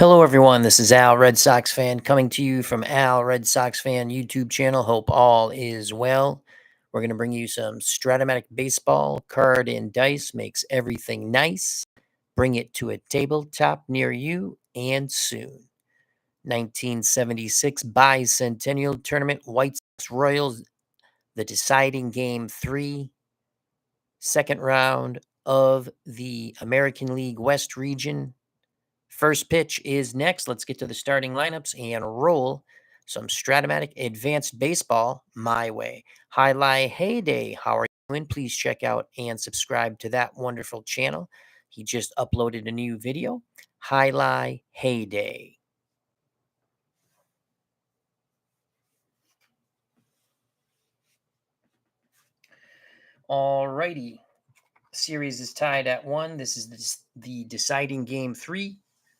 Hello, everyone. This is Al, Red Sox fan, coming to you from Al, Red Sox fan YouTube channel. Hope all is well. We're going to bring you some Stratomatic baseball, card, and dice. Makes everything nice. Bring it to a tabletop near you and soon. 1976 Bicentennial Tournament, White Sox Royals, the deciding game 3, second round of the American League West region. First pitch is next. Let's get to the starting lineups and roll some Stratomatic Advanced Baseball my way. Highlight Heyday, how are you doing? Please check out and subscribe to that wonderful channel. He just uploaded a new video. Highlight Heyday. Alrighty. Series is tied at 1. This is the deciding game 3.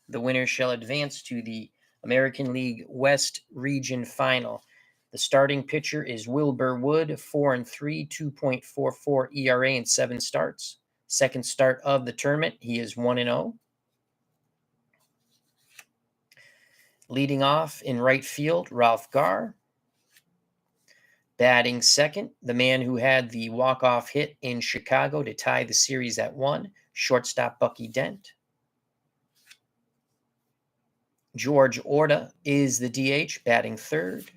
The winner shall advance to the American League West Region Final. The starting pitcher is Wilbur Wood, 4-3, 2.44 ERA in 7 starts. Second start of the tournament, he is 1-0. Leading off in right field, Ralph Garr. Batting second, the man who had the walk-off hit in Chicago to tie the series at 1, shortstop Bucky Dent. George Orta is the DH, batting third.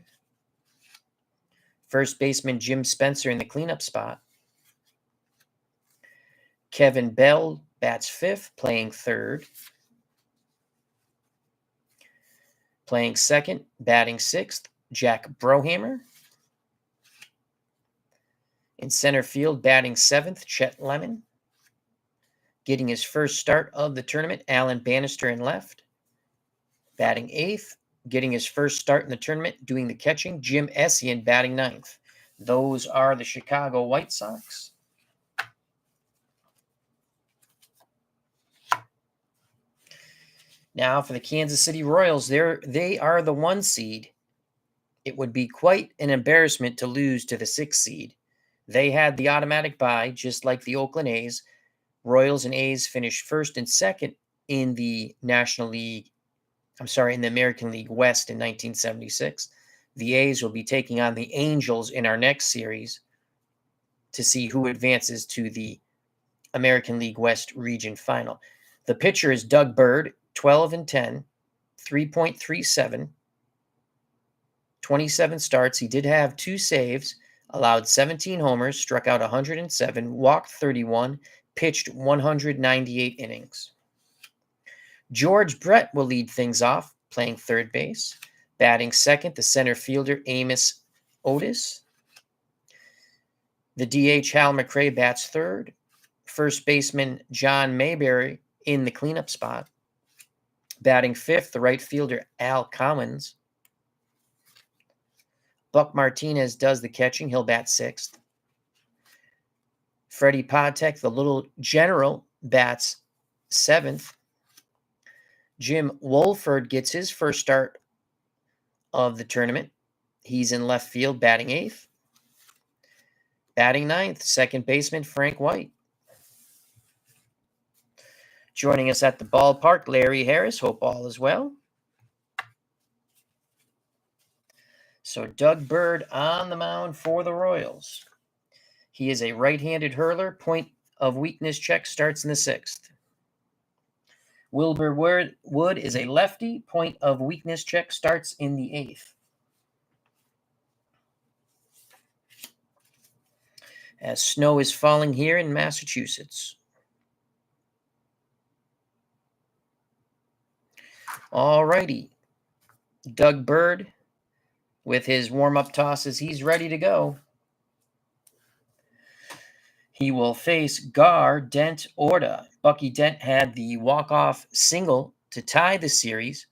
First baseman Jim Spencer in the cleanup spot. Kevin Bell bats fifth, playing third. Playing second, batting sixth, Jack Brohammer. In center field, batting seventh, Chet Lemon. Getting his first start of the tournament, Alan Bannister in left. Batting eighth, getting his first start in the tournament, doing the catching, Jim Essien batting ninth. Those are the Chicago White Sox. Now for the Kansas City Royals, they are the 1 seed. It would be quite an embarrassment to lose to the 6 seed. They had the automatic bye, just like the Oakland A's. Royals and A's finished first and second in the National League. In the American League West in 1976. The A's will be taking on the Angels in our next series to see who advances to the American League West region final. The pitcher is Doug Bird, 12-10, 3.37, 27 starts. He did have 2 saves, allowed 17 homers, struck out 107, walked 31, pitched 198 innings. George Brett will lead things off, playing third base. Batting second, the center fielder Amos Otis. The DH Hal McRae bats third. First baseman John Mayberry in the cleanup spot. Batting fifth, the right fielder Al Commons. Buck Martinez does the catching. He'll bat sixth. Freddie Patek, the little general, bats seventh. Jim Wolford gets his first start of the tournament. He's in left field, batting eighth. Batting ninth, second baseman Frank White. Joining us at the ballpark, Larry Harris. Hope all is well. So Doug Bird on the mound for the Royals. He is a right-handed hurler. Point of weakness check starts in the 6th. Wilbur Wood is a lefty. Point of weakness check starts in the 8th. As snow is falling here in Massachusetts. All righty. Doug Bird with his warm-up tosses. He's ready to go. He will face Garr, Dent, Orta. Bucky Dent had the walk-off single to tie the series.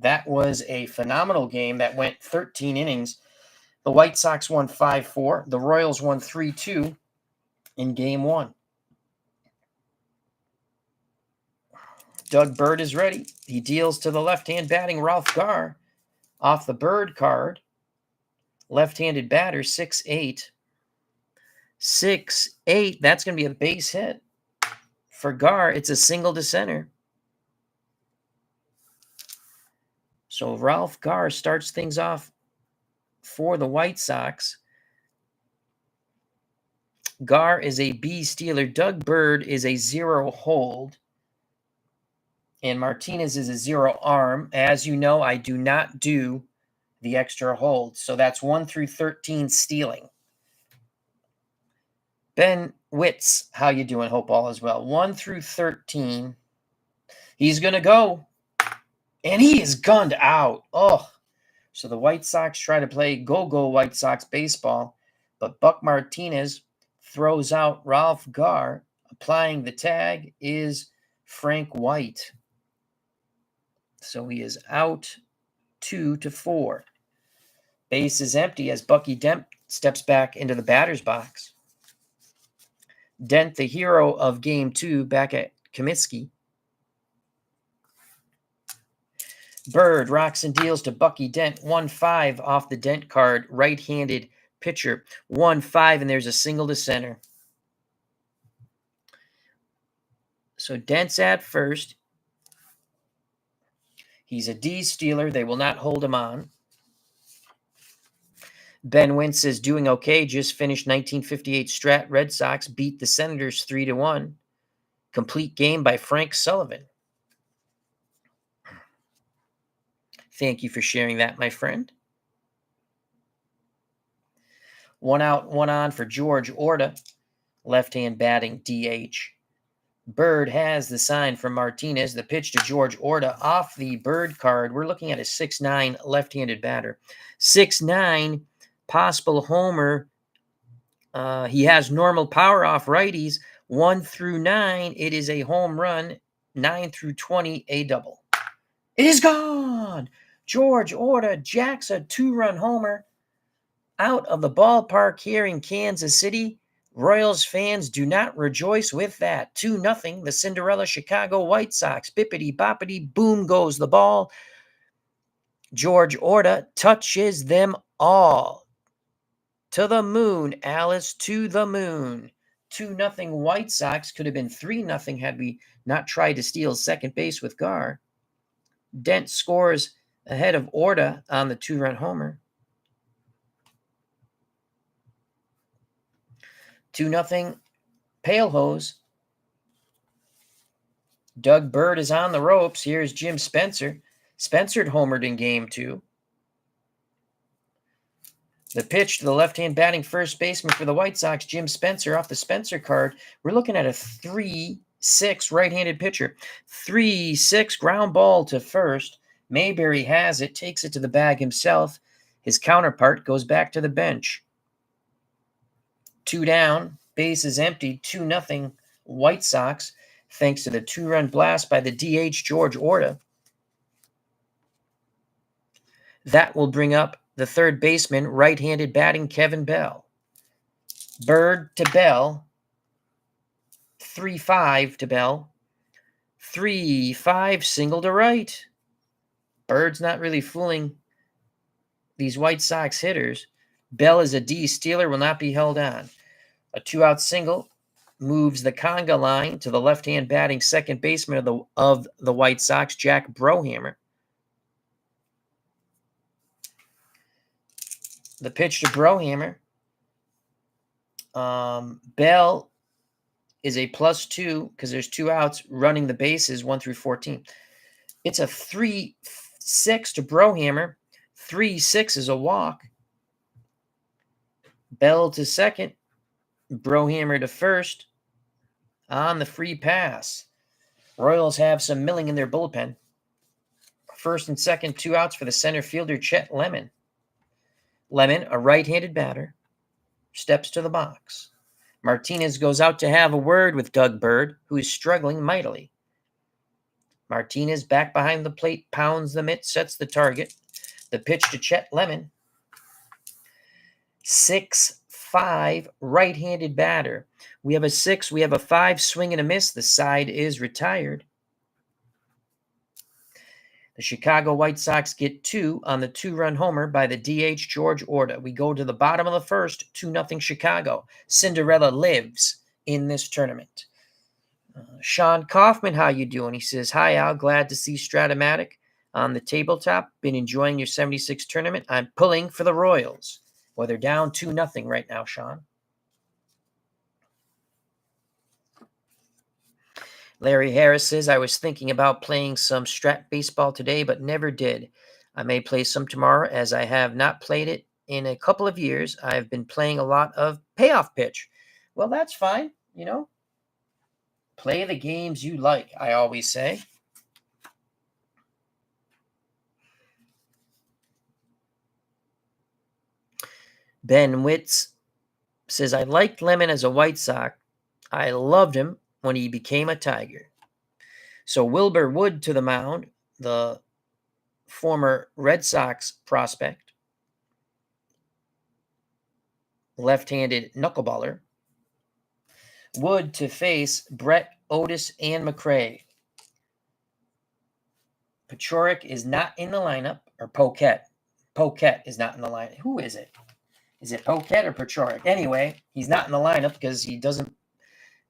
That was a phenomenal game that went 13 innings. The White Sox won 5-4. The Royals won 3-2 in Game 1. Doug Bird is ready. He deals to the left-hand batting Ralph Garr off the Bird card. Left-handed batter, 6'8". 6'8". That's going to be a base hit. For Garr, it's a single to center. So Ralph Garr starts things off for the White Sox. Garr is a B stealer. Doug Bird is a 0 hold. And Martinez is a 0 arm. As you know, I do not do the extra hold. So that's 1 through 13 stealing. Ben Witz, how you doing? Hope all is well. 1 through 13. He's going to go. And he is gunned out. Oh. So the White Sox try to play go-go White Sox baseball. But Buck Martinez throws out Ralph Garr. Applying the tag is Frank White. So he is out 2-4. Base is empty as Bucky Dent steps back into the batter's box. Dent, the hero of Game 2, back at Comiskey. Bird rocks and deals to Bucky Dent. 1-5 off the Dent card. Right-handed pitcher. 1-5, and there's a single to center. So Dent's at first. He's a D stealer. They will not hold him on. Ben Wentz is doing okay. Just finished 1958 Strat Red Sox. Beat the Senators 3-1. Complete game by Frank Sullivan. Thank you for sharing that, my friend. 1 out, 1 on for George Orta. Left-hand batting DH. Bird has the sign from Martinez. The pitch to George Orta off the Bird card. We're looking at a 6'9 left-handed batter. 6'9, possible homer. He has normal power off righties. 1 through 9, it is a home run. 9 through 20, a double. It is gone. George Orta jacks a 2-run homer out of the ballpark here in Kansas City. Royals fans do not rejoice with that. 2-0, the Cinderella Chicago White Sox. Bippity boppity, boom goes the ball. George Orta touches them all. To the moon, Alice, to the moon. 2-0 White Sox. Could have been 3-0 had we not tried to steal second base with Garr. Dent scores ahead of Orta on the 2-run homer. 2-0 Pale Hose. Doug Bird is on the ropes. Here's Jim Spencer. Spencer homered in Game 2. The pitch to the left-hand batting first baseman for the White Sox, Jim Spencer, off the Spencer card. We're looking at a 3-6 right-handed pitcher. 3-6 ground ball to first. Mayberry has it, takes it to the bag himself. His counterpart goes back to the bench. 2 down, base is empty, 2-0 White Sox, thanks to the 2-run blast by the DH George Orta. That will bring up the third baseman, right-handed batting Kevin Bell. Bird to Bell. 3-5 to Bell. 3-5 single to right. Bird's not really fooling these White Sox hitters. Bell is a D stealer, will not be held on. A 2-out single moves the conga line to the left-hand batting second baseman of the White Sox, Jack Brohammer. The pitch to Brohammer. Bell is a +2 because there's 2 outs running the bases 1 through 14. It's a 3-6 to Brohammer. 3-6 is a walk. Bell to second. Brohammer to first on the free pass. Royals have some milling in their bullpen. First and second, 2 outs for the center fielder, Chet Lemon. Lemon, a right-handed batter, steps to the box. Martinez goes out to have a word with Doug Bird, who is struggling mightily. Martinez, back behind the plate, pounds the mitt, sets the target. The pitch to Chet Lemon. 6-5 right-handed batter. We have a 6, we have a 5, swing and a miss. The side is retired. The Chicago White Sox get 2 on the 2-run homer by the DH George Orta. We go to the bottom of the first, 2-0 Chicago. Cinderella lives in this tournament. Sean Kaufman, how you doing? He says, hi, Al, glad to see Stratomatic on the tabletop. Been enjoying your 76 tournament. I'm pulling for the Royals. Well, they're down 2-0 right now, Sean. Larry Harris says, I was thinking about playing some Strat baseball today, but never did. I may play some tomorrow as I have not played it in a couple of years. I've been playing a lot of payoff pitch. Well, that's fine. Play the games you like, I always say. Ben Witz says, I liked Lemon as a White Sox. I loved him when he became a Tiger. So Wilbur Wood to the mound, the former Red Sox prospect, left-handed knuckleballer. Wood to face Brett, Otis, and McRae. Pachorik is not in the lineup, or Poquette. Poquette is not in the lineup. Who is it? Is it Poquette or Pachorik? Anyway, he's not in the lineup because he doesn't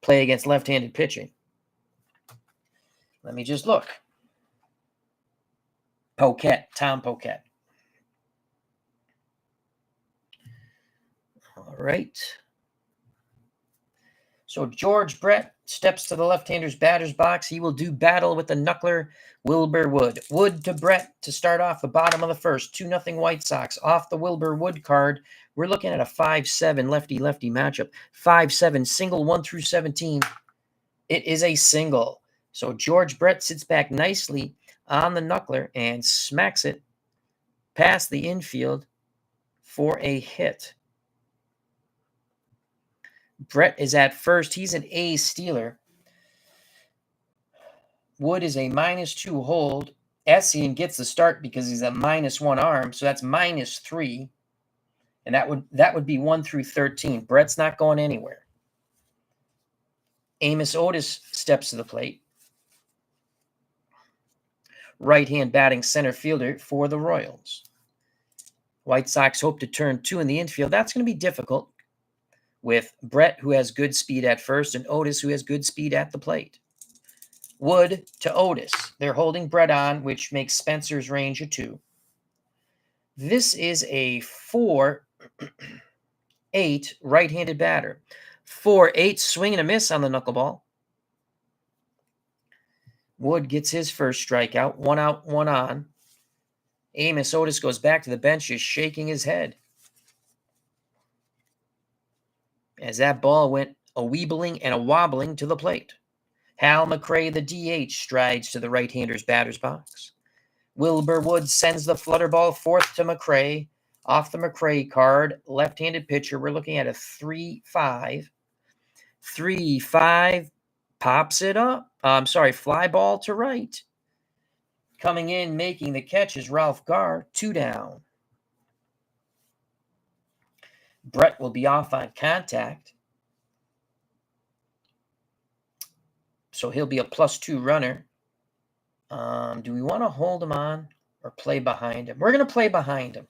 play against left-handed pitching. Let me just look. Poquette, Tom Poquette. All right. So George Brett steps to the left-hander's batter's box. He will do battle with the knuckler Wilbur Wood. Wood to Brett to start off the bottom of the first. 2-0 White Sox. Off the Wilbur Wood card, we're looking at a 5-7 lefty-lefty matchup. 5-7, single 1 through 17. It is a single. So George Brett sits back nicely on the knuckler and smacks it past the infield for a hit. Brett is at first. He's an A stealer. Wood is a -2 hold. Essien gets the start because he's a -1 arm, so that's -3. And that would be 1 through 13. Brett's not going anywhere. Amos Otis steps to the plate. Right-hand batting center fielder for the Royals. White Sox hope to turn 2 in the infield. That's going to be difficult with Brett, who has good speed at first, and Otis, who has good speed at the plate. Wood to Otis. They're holding Brett on, which makes Spencer's range a 2. This is a 4-8 right-handed batter. 4-8 swing and a miss on the knuckleball. Wood gets his first strikeout. 1 out, 1 on. Amos Otis goes back to the bench, just shaking his head, as that ball went a weebling and a wobbling to the plate. Hal McRae, the DH, strides to the right-hander's batter's box. Wilbur Wood sends the flutter ball forth to McRae. Off the McRae card, left-handed pitcher, we're looking at a 3-5. 3-5, pops it up. Fly ball to right. Coming in, making the catch is Ralph Garr, 2 down. Brett will be off on contact, so he'll be a +2 runner. Do we want to hold him on or play behind him? We're going to play behind him.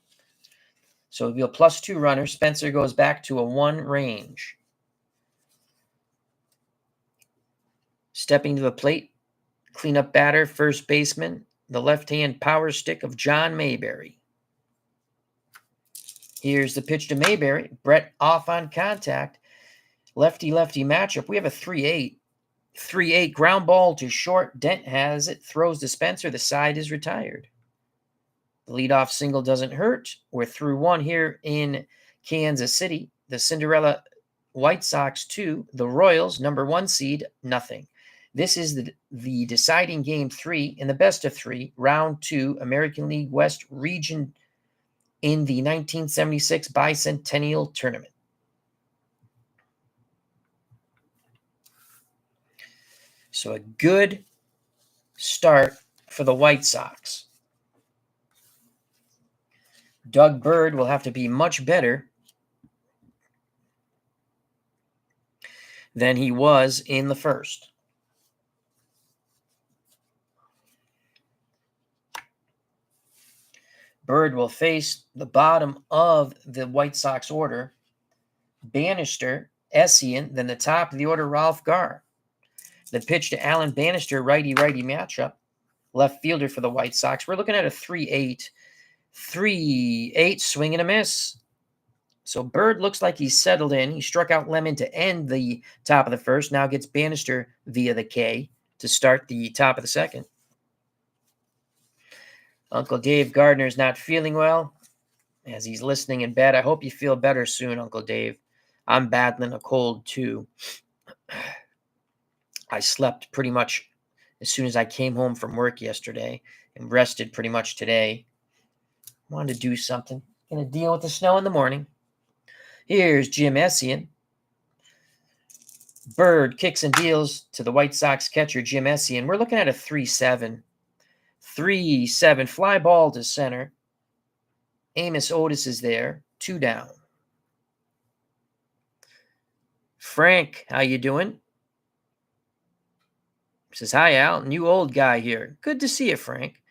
So it'll be a +2 runner. Spencer goes back to a 1 range. Stepping to the plate, cleanup batter, first baseman, the left-hand power stick of John Mayberry. Here's the pitch to Mayberry. Brett off on contact. Lefty-lefty matchup. We have a 3-8. 3-8 ground ball to short. Dent has it. Throws to Spencer. The side is retired. The leadoff single doesn't hurt. We're through 1 here in Kansas City. The Cinderella White Sox 2. The Royals, number 1 seed, nothing. This is the deciding game 3 in the best of 3, round 2, American League West region in the 1976 Bicentennial Tournament. So a good start for the White Sox. Doug Bird will have to be much better than he was in the first. Bird will face the bottom of the White Sox order, Bannister, Essien, then the top of the order, Ralph Garr. The pitch to Alan Bannister, righty-righty matchup. left fielder for the White Sox. We're looking at a 3-8. 3-8, swing and a miss. So Bird looks like he's settled in. He struck out Lemon to end the top of the first. Now gets Bannister via the K to start the top of the second. Uncle Dave Gardner's not feeling well as he's listening in bed. I hope you feel better soon, Uncle Dave. I'm battling a cold too. I slept pretty much as soon as I came home from work yesterday and rested pretty much today. Wanted to do something. Gonna deal with the snow in the morning. Here's Jim Essien. Bird kicks and deals to the White Sox catcher, Jim Essien. We're looking at a 3-7. 3-7. Fly ball to center. Amos Otis is there. 2 down. Frank, how you doing? Says, hi, Al. New old guy here. Good to see you, Frank.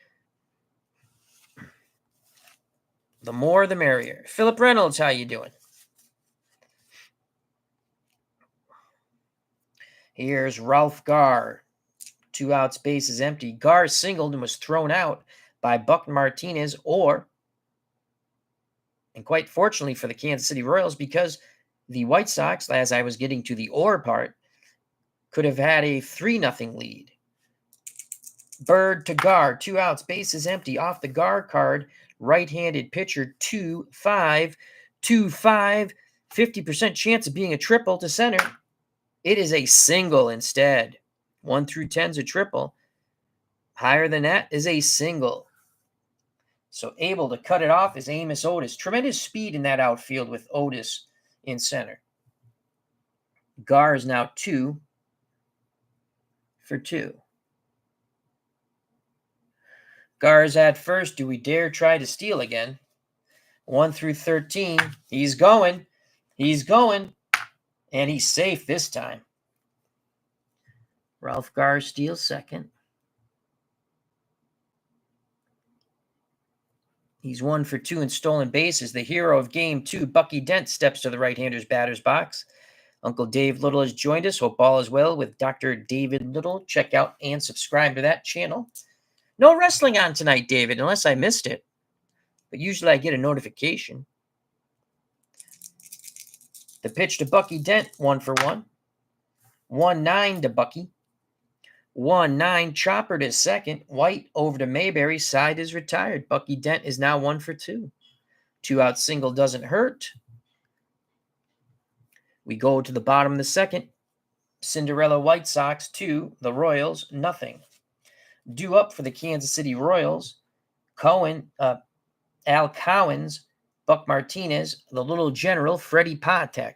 The more, the merrier. Philip Reynolds, how you doing? Here's Ralph Garr. 2 outs, base is empty. Garr singled and was thrown out by Buck Martinez, and quite fortunately for the Kansas City Royals, because the White Sox, as I was getting to the or part, could have had a 3-0 lead. Bird to Garr, 2 outs, base is empty. Off the Garr card, right-handed pitcher, 2-5, 2-5, 50% chance of being a triple to center. It is a single instead. 1 through 10 is a triple. Higher than that is a single. So able to cut it off is Amos Otis. Tremendous speed in that outfield with Otis in center. Garr is now 2 for 2. Garr is at first. Do we dare try to steal again? 1 through 13. He's going. He's going. And he's safe this time. Ralph Garr steals second. He's 1 for 2 in stolen bases. The hero of game 2, Bucky Dent, steps to the right-hander's batter's box. Uncle Dave Little has joined us. Hope all is well with Dr. David Little. Check out and subscribe to that channel. No wrestling on tonight, David, unless I missed it. But usually I get a notification. The pitch to Bucky Dent, 1 for 1. 1-9 to Bucky. 1-9, chopper to second. White over to Mayberry. Side is retired. Bucky Dent is now 1 for 2. 2-out single doesn't hurt. We go to the bottom of the second. Cinderella White Sox 2, the Royals 0. Due up for the Kansas City Royals, Al Cowens, Buck Martinez, the little general, Freddie Patek.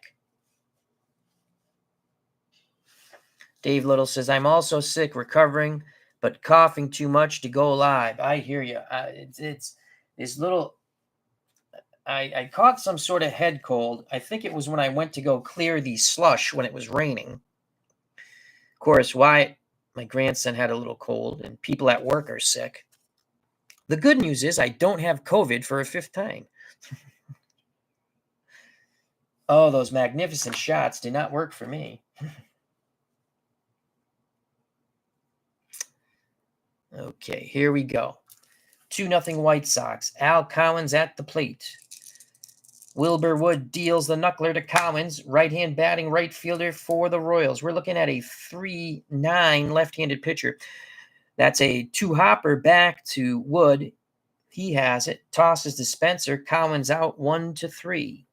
Dave Little says, I'm also sick, recovering, but coughing too much to go live. I hear you. It's this little... I caught some sort of head cold. I think it was when I went to go clear the slush when it was raining. Of course, Wyatt, my grandson, had a little cold, and people at work are sick. The good news is I don't have COVID for a 5th time. Oh, those magnificent shots did not work for me. Okay, here we go. 2-0 White Sox. Al Cowens at the plate. Wilbur Wood deals the knuckler to Cowens. Right-hand batting right fielder for the Royals. We're looking at a 3-9 left-handed pitcher. That's a 2-hopper back to Wood. He has it. Tosses to Spencer. Cowens out 1-3.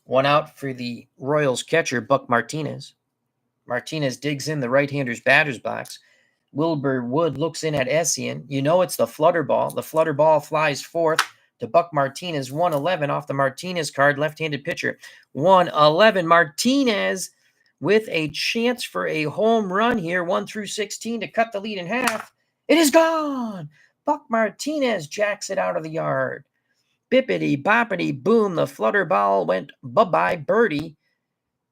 One out for the Royals catcher, Buck Martinez. Martinez digs in the right-hander's batter's box. Wilbur Wood looks in at Essien. You know it's the flutter ball. The flutter ball flies forth to Buck Martinez. 1-11 off the Martinez card, left-handed pitcher. 1-11. Martinez with a chance for a home run here. 1 through 16 to cut the lead in half. It is gone. Buck Martinez jacks it out of the yard. Bippity boppity boom. The flutter ball went bye-bye birdie.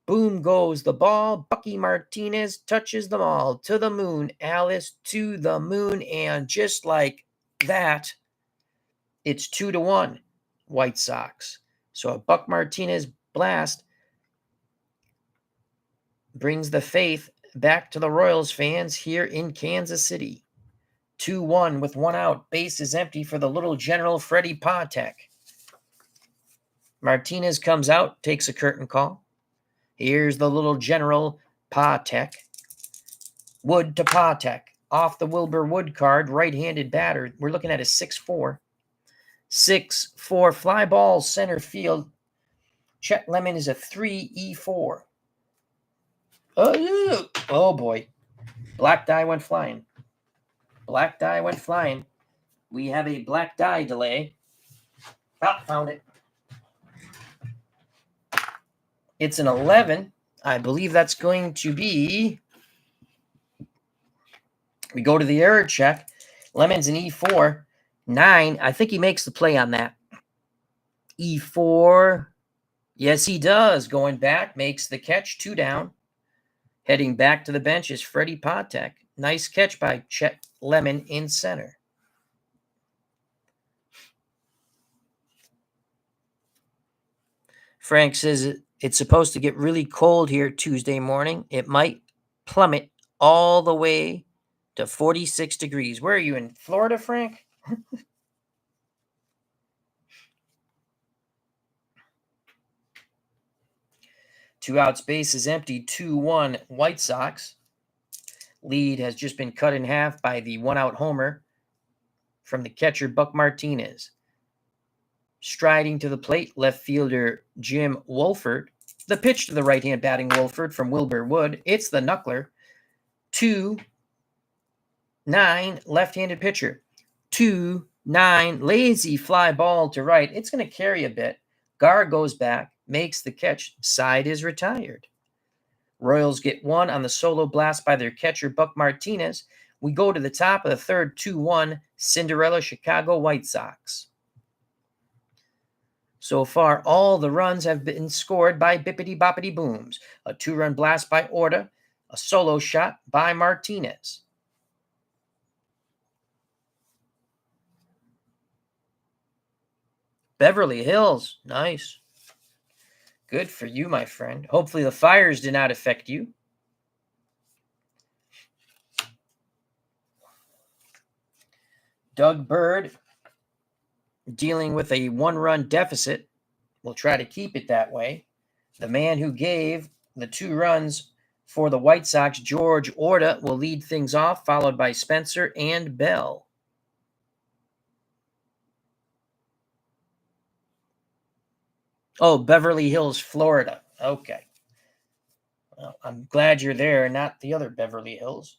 Boom goes the ball. Bucky Martinez touches them all. To the moon, Alice, to the moon. And just like that, it's 2-1 White Sox. So a Buck Martinez blast brings the faith back to the Royals fans here in Kansas City. 2-1 with one out. Base is empty for the little general Freddie Patek. Martinez comes out, takes a curtain call. Here's the little general Patek. Wood to Patek. Off the Wilbur Wood card, right-handed batter. We're looking at a 6-4. 6-4 fly ball center field. Chet Lemon is a 3-4. Oh boy. Black die went flying. Black die went flying. We have a black die delay. Found it. It's an 11. I believe that's going to be... We go to the error check. Lemon's an E4. 9. I think he makes the play on that. E4. Yes, he does. Going back, makes the catch. 2 down. Heading back to the bench is Freddie Patek. Nice catch by Chet Lemon in center. Frank says it's supposed to get really cold here Tuesday morning. It might plummet all the way to 46 degrees. Where are you, in Florida, Frank? Two outs, base is empty. 2-1 White Sox. Lead has just been cut in half by the one-out homer from the catcher, Buck Martinez. Striding to the plate, left fielder Jim Wolford. The pitch to the right-hand batting Wolford from Wilbur Wood. It's the knuckler. 2-9, left-handed pitcher. 2-9, lazy fly ball to right. It's going to carry a bit. Gar goes back, makes the catch. Side is retired. Royals get one on the solo blast by their catcher, Buck Martinez. We go to the top of the third, 2-1, Cinderella Chicago White Sox. So far, all the runs have been scored by Bippity Boppity Booms. A 2-run blast by Orta, a solo shot by Martinez. Beverly Hills, nice. Good for you, my friend. Hopefully the fires did not affect you. Doug Bird, dealing with a 1-run deficit, will try to keep it that way. The man who gave the 2 runs for the White Sox, George Orta, will lead things off, followed by Spencer and Bell. Oh, Beverly Hills, Florida. Okay. Well, I'm glad you're there, not the other Beverly Hills.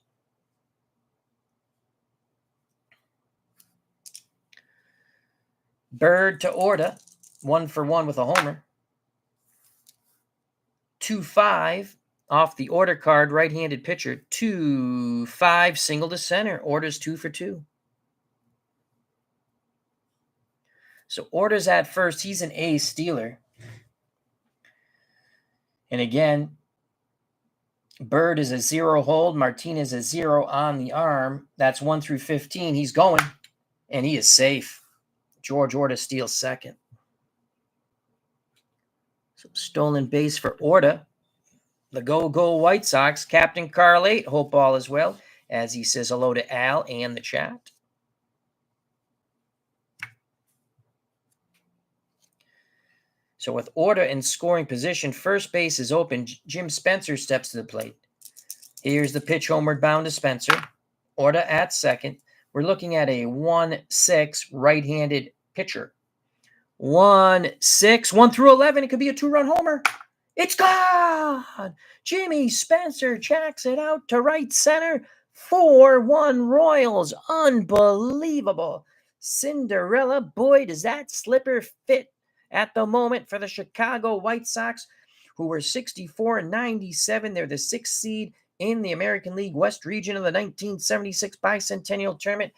Bird to Orta, 1-for-1 with a homer. 2-5 off the Orta card, right-handed pitcher. 2-5 single to center. Orta's 2-for-2. So Orta's at first. He's an A stealer. And again, Bird is a 0 hold. Martinez is 0 on the arm. That's 1-15. He's going, and he is safe. George Orta steals second. So stolen base for Orta. The go White Sox. Captain Carl 8. Hope all is well, as he says hello to Al and the chat. So with Orta in scoring position, first base is open. Jim Spencer steps to the plate. Here's the pitch homeward bound to Spencer. Orta at second. We're looking at a 1-6 right-handed pitcher. 1-6, 1-11. It could be a 2-run homer. It's gone. Jimmy Spencer jacks it out to right center. 4-1 Royals. Unbelievable. Cinderella, boy, does that slipper fit at the moment for the Chicago White Sox, who were 64-97. They're the 6th seed in the American League West region of the 1976 Bicentennial Tournament,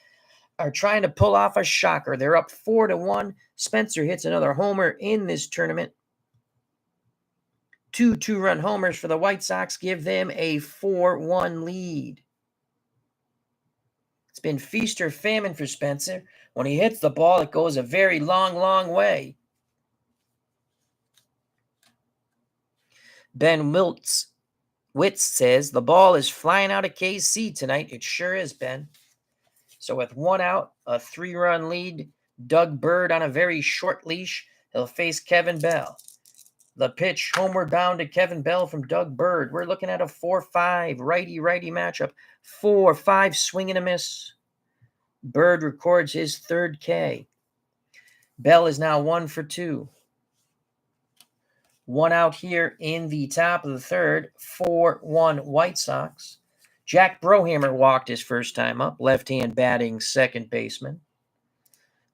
are trying to pull off a shocker. They're up 4-1. Spencer hits another homer in this tournament. 2 2-run homers for the White Sox give them a 4-1 lead. It's been feast or famine for Spencer. When he hits the ball, it goes a very long, long way. Ben Witz says, the ball is flying out of KC tonight. It sure is, Ben. So with 1 out, a 3-run lead, Doug Bird on a very short leash. He'll face Kevin Bell. The pitch homeward bound to Kevin Bell from Doug Bird. We're looking at a 4-5 righty-righty matchup. 4-5 swing and a miss. Bird records his 3rd K. Bell is now 1 for 2. 1 out here in the top of the 3rd. 4-1 White Sox. Jack Brohammer walked his first time up. Left-hand batting second baseman.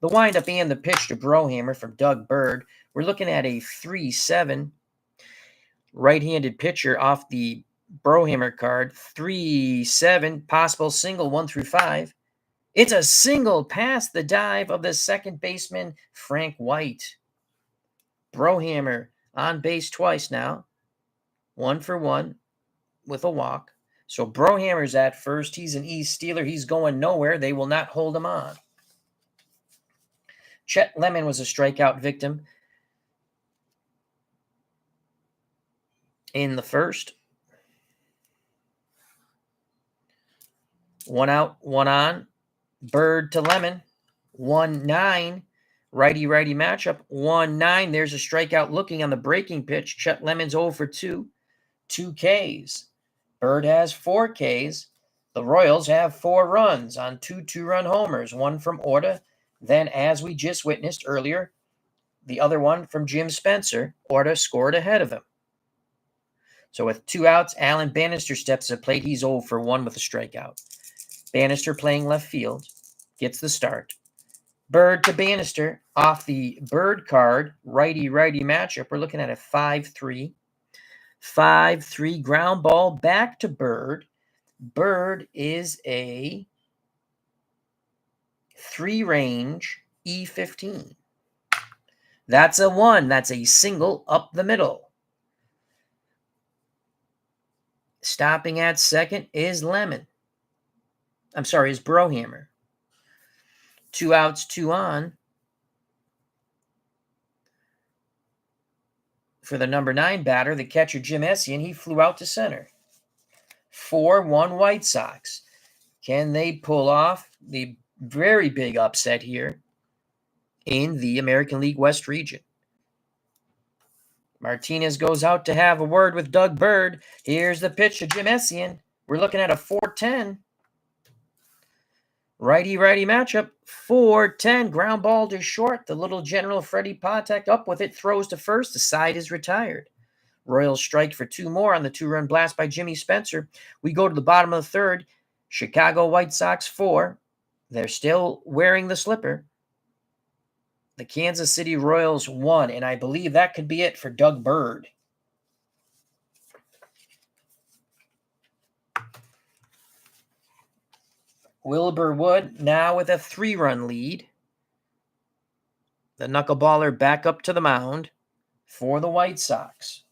The windup and the pitch to Brohammer from Doug Bird. We're looking at a 3-7 right-handed pitcher off the Brohammer card. 3-7 possible single 1 through 5. It's a single past the dive of the second baseman Frank White. Brohammer on base twice now. 1 for 1 with a walk. So Brohammer's at first. He's an East Steeler. He's going nowhere. They will not hold him on. Chet Lemon was a strikeout victim in the first. 1 out, 1 on. Bird to Lemon. 1-9. Righty-righty matchup. 1-9. There's a strikeout looking on the breaking pitch. Chet Lemon's 0 for 2. 2 Ks. Bird has 4 Ks. The Royals have 4 runs on 2 2-run homers. 1 from Orta. Then, as we just witnessed earlier, the other one from Jim Spencer. Orta scored ahead of him. So with 2 outs, Alan Bannister steps to the plate. He's 0 for 1 with a strikeout. Bannister playing left field. Gets the start. Bird to Bannister off the Bird card. Righty-righty matchup. We're looking at a 5-3. 5-3 ground ball back to Bird. Bird is a 3-range E15. That's a 1. That's a single up the middle. Stopping at second is Lemon. I'm sorry, is Brohammer. 2 outs, 2 on. For the number 9 batter, the catcher Jim Essien, he flew out to center. 4-1 White Sox. Can they pull off the very big upset here in the American League West region? Martinez goes out to have a word with Doug Bird. Here's the pitch to Jim Essien. We're looking at a 4-10. Righty-righty matchup. 4-10. Ground ball to short. The little General Freddie Patek up with it. Throws to first. The side is retired. Royals strike for 2 more on the 2-run blast by Jimmy Spencer. We go to the bottom of the 3rd. Chicago White Sox 4. They're still wearing the slipper. The Kansas City Royals 1. And I believe that could be it for Doug Bird. Wilbur Wood now with a 3-run lead. The knuckleballer back up to the mound for the White Sox.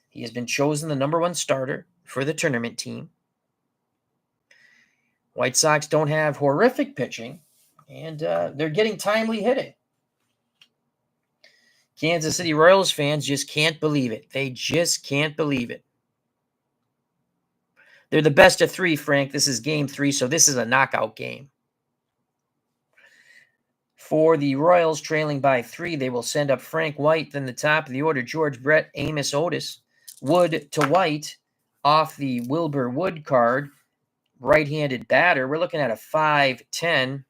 He has been chosen the number 1 starter for the tournament team. White Sox don't have horrific pitching, and they're getting timely hitting. Kansas City Royals fans just can't believe it. They just can't believe it. They're the best of 3, Frank. This is game 3, so this is a knockout game. For the Royals, trailing by 3, they will send up Frank White, then the top of the order, George Brett, Amos Otis. Wood to White off the Wilbur Wood card. Right-handed batter. We're looking at a 5-10.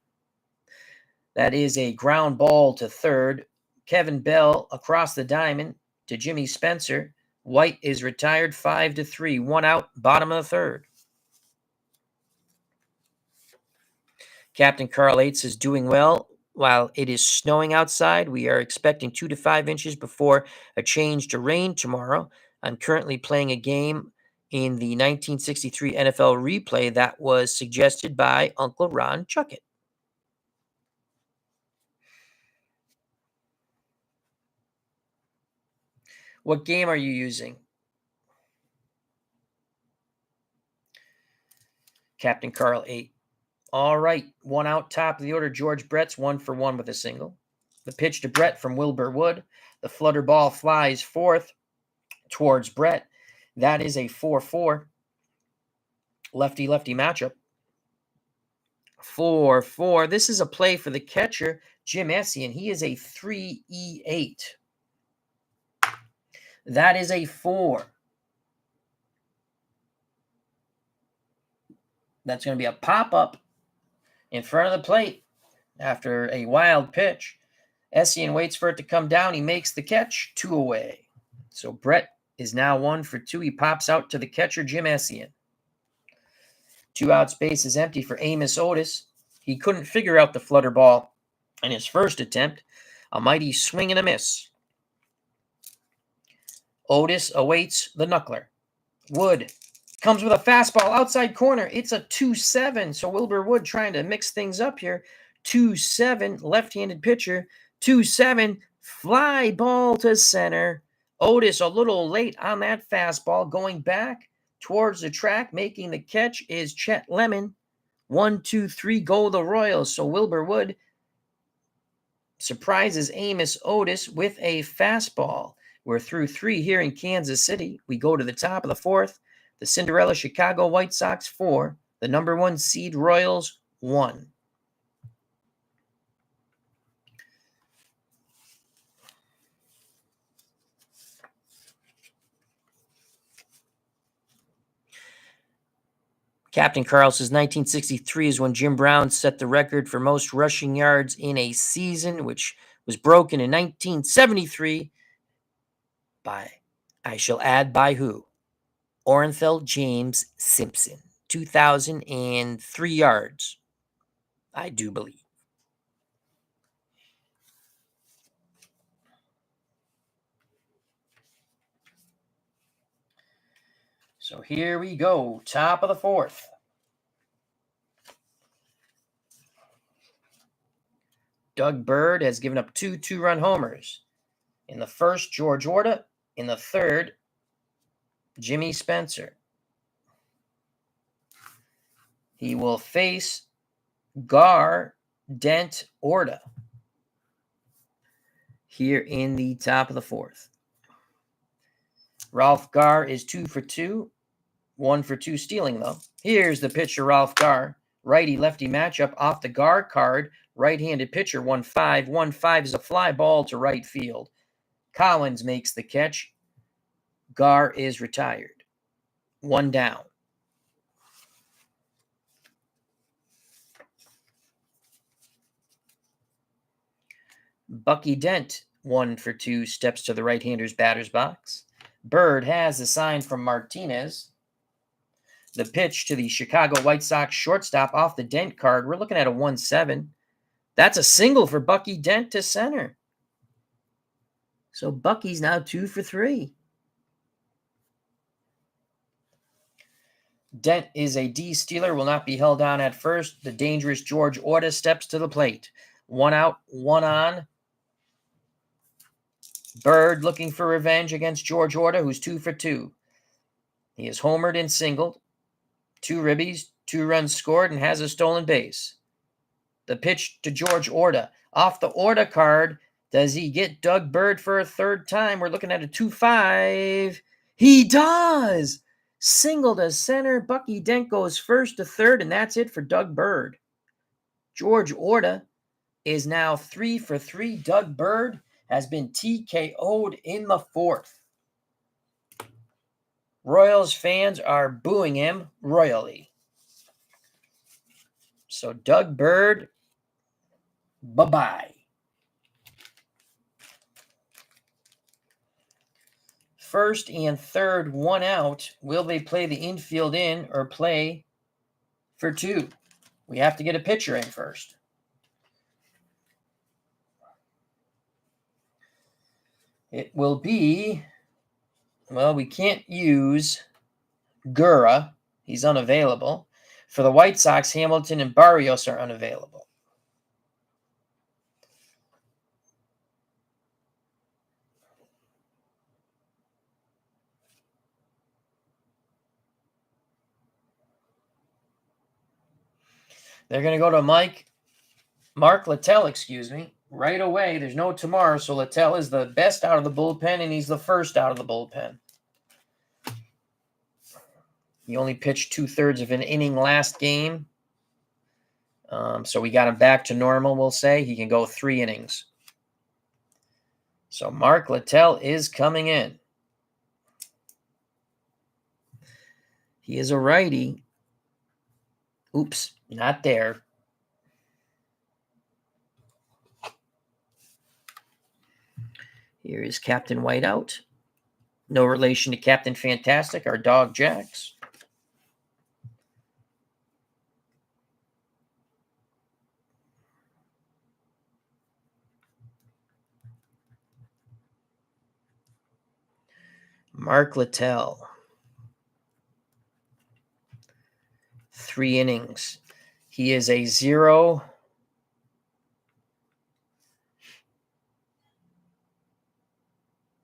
That is a ground ball to third. Kevin Bell across the diamond to Jimmy Spencer. White is retired 5-3. 1 out, bottom of the 3rd. Captain Carl Yates is doing well. While it is snowing outside, we are expecting 2 to 5 inches before a change to rain tomorrow. I'm currently playing a game in the 1963 NFL replay that was suggested by Uncle Ron Chuckett. What game are you using? Captain Carl 8. All right, 1 out, top of the order. George Brett's 1 for 1 with a single. The pitch to Brett from Wilbur Wood. The flutter ball flies 4th. towards Brett. That is a 4-4 lefty-lefty matchup. 4-4. This is a play for the catcher, Jim Essien. He is a 3-E-8. That is a 4. That's going to be a pop-up in front of the plate after a wild pitch. Essien waits for it to come down. He makes the catch, 2 away. So Brett is now 1 for 2. He pops out to the catcher, Jim Essien. 2 out, space is empty for Amos Otis. He couldn't figure out the flutter ball in his first attempt. A mighty swing and a miss. Otis awaits the knuckler. Wood comes with a fastball outside corner. It's a 2-7. So Wilbur Wood trying to mix things up here. 2-7, left-handed pitcher. 2-7, fly ball to center. Otis a little late on that fastball. Going back towards the track, making the catch is Chet Lemon. 1, 2, 3, go the Royals. So Wilbur Wood surprises Amos Otis with a fastball. We're through 3 here in Kansas City. We go to the top of the 4th. The Cinderella Chicago White Sox 4. The number 1 seed Royals 1. Captain Carl says 1963 is when Jim Brown set the record for most rushing yards in a season, which was broken in 1973 by, I shall add, by who? Orenthal James Simpson. 2,003 yards, I do believe. So here we go, top of the 4th. Doug Bird has given up 2 two-run homers. In the first, George Orta. In the third, Jimmy Spencer. He will face Gar Dent Orta here in the top of the 4th. Ralph Gar is 2 for 2. 1 for 2 stealing, though. Here's the pitcher, Ralph Gar. Righty-lefty matchup off the Gar card. Right-handed pitcher, 1-5. 1-5 is a fly ball to right field. Collins makes the catch. Gar is retired. 1 down. Bucky Dent, 1 for 2, steps to the right-hander's batter's box. Bird has a sign from Martinez. The pitch to the Chicago White Sox shortstop off the Dent card. We're looking at a 1-7. That's a single for Bucky Dent to center. So Bucky's now 2 for 3. Dent is a D stealer, will not be held on at first. The dangerous George Orta steps to the plate. 1 out, 1 on. Bird looking for revenge against George Orta, who's 2 for 2. He is homered and singled. 2 ribbies, 2 runs scored, and has a stolen base. The pitch to George Orta. Off the Orta card, does he get Doug Bird for a 3rd time? We're looking at a 2-5. He does! Single to center. Bucky Dent goes 1st to 3rd, and that's it for Doug Bird. George Orta is now 3 for 3. Doug Bird has been TKO'd in the 4th. Royals fans are booing him royally. So Doug Bird, bye-bye. First and third, 1 out. Will they play the infield in or play for 2? We have to get a pitcher in first. It will be, well, we can't use Gura. He's unavailable. For the White Sox, Hamilton and Barrios are unavailable. They're going to go to Mark Littell, right away. There's no tomorrow, so Littell is the best out of the bullpen, and he's the first out of the bullpen. He only pitched 2/3 of an inning last game. So we got him back to normal, we'll say. He can go 3 innings. So Mark Littell is coming in. He is a righty. Oops, not there. Here is Captain Whiteout. No relation to Captain Fantastic, our dog Jax. Mark Littell. 3 innings. He is a 0.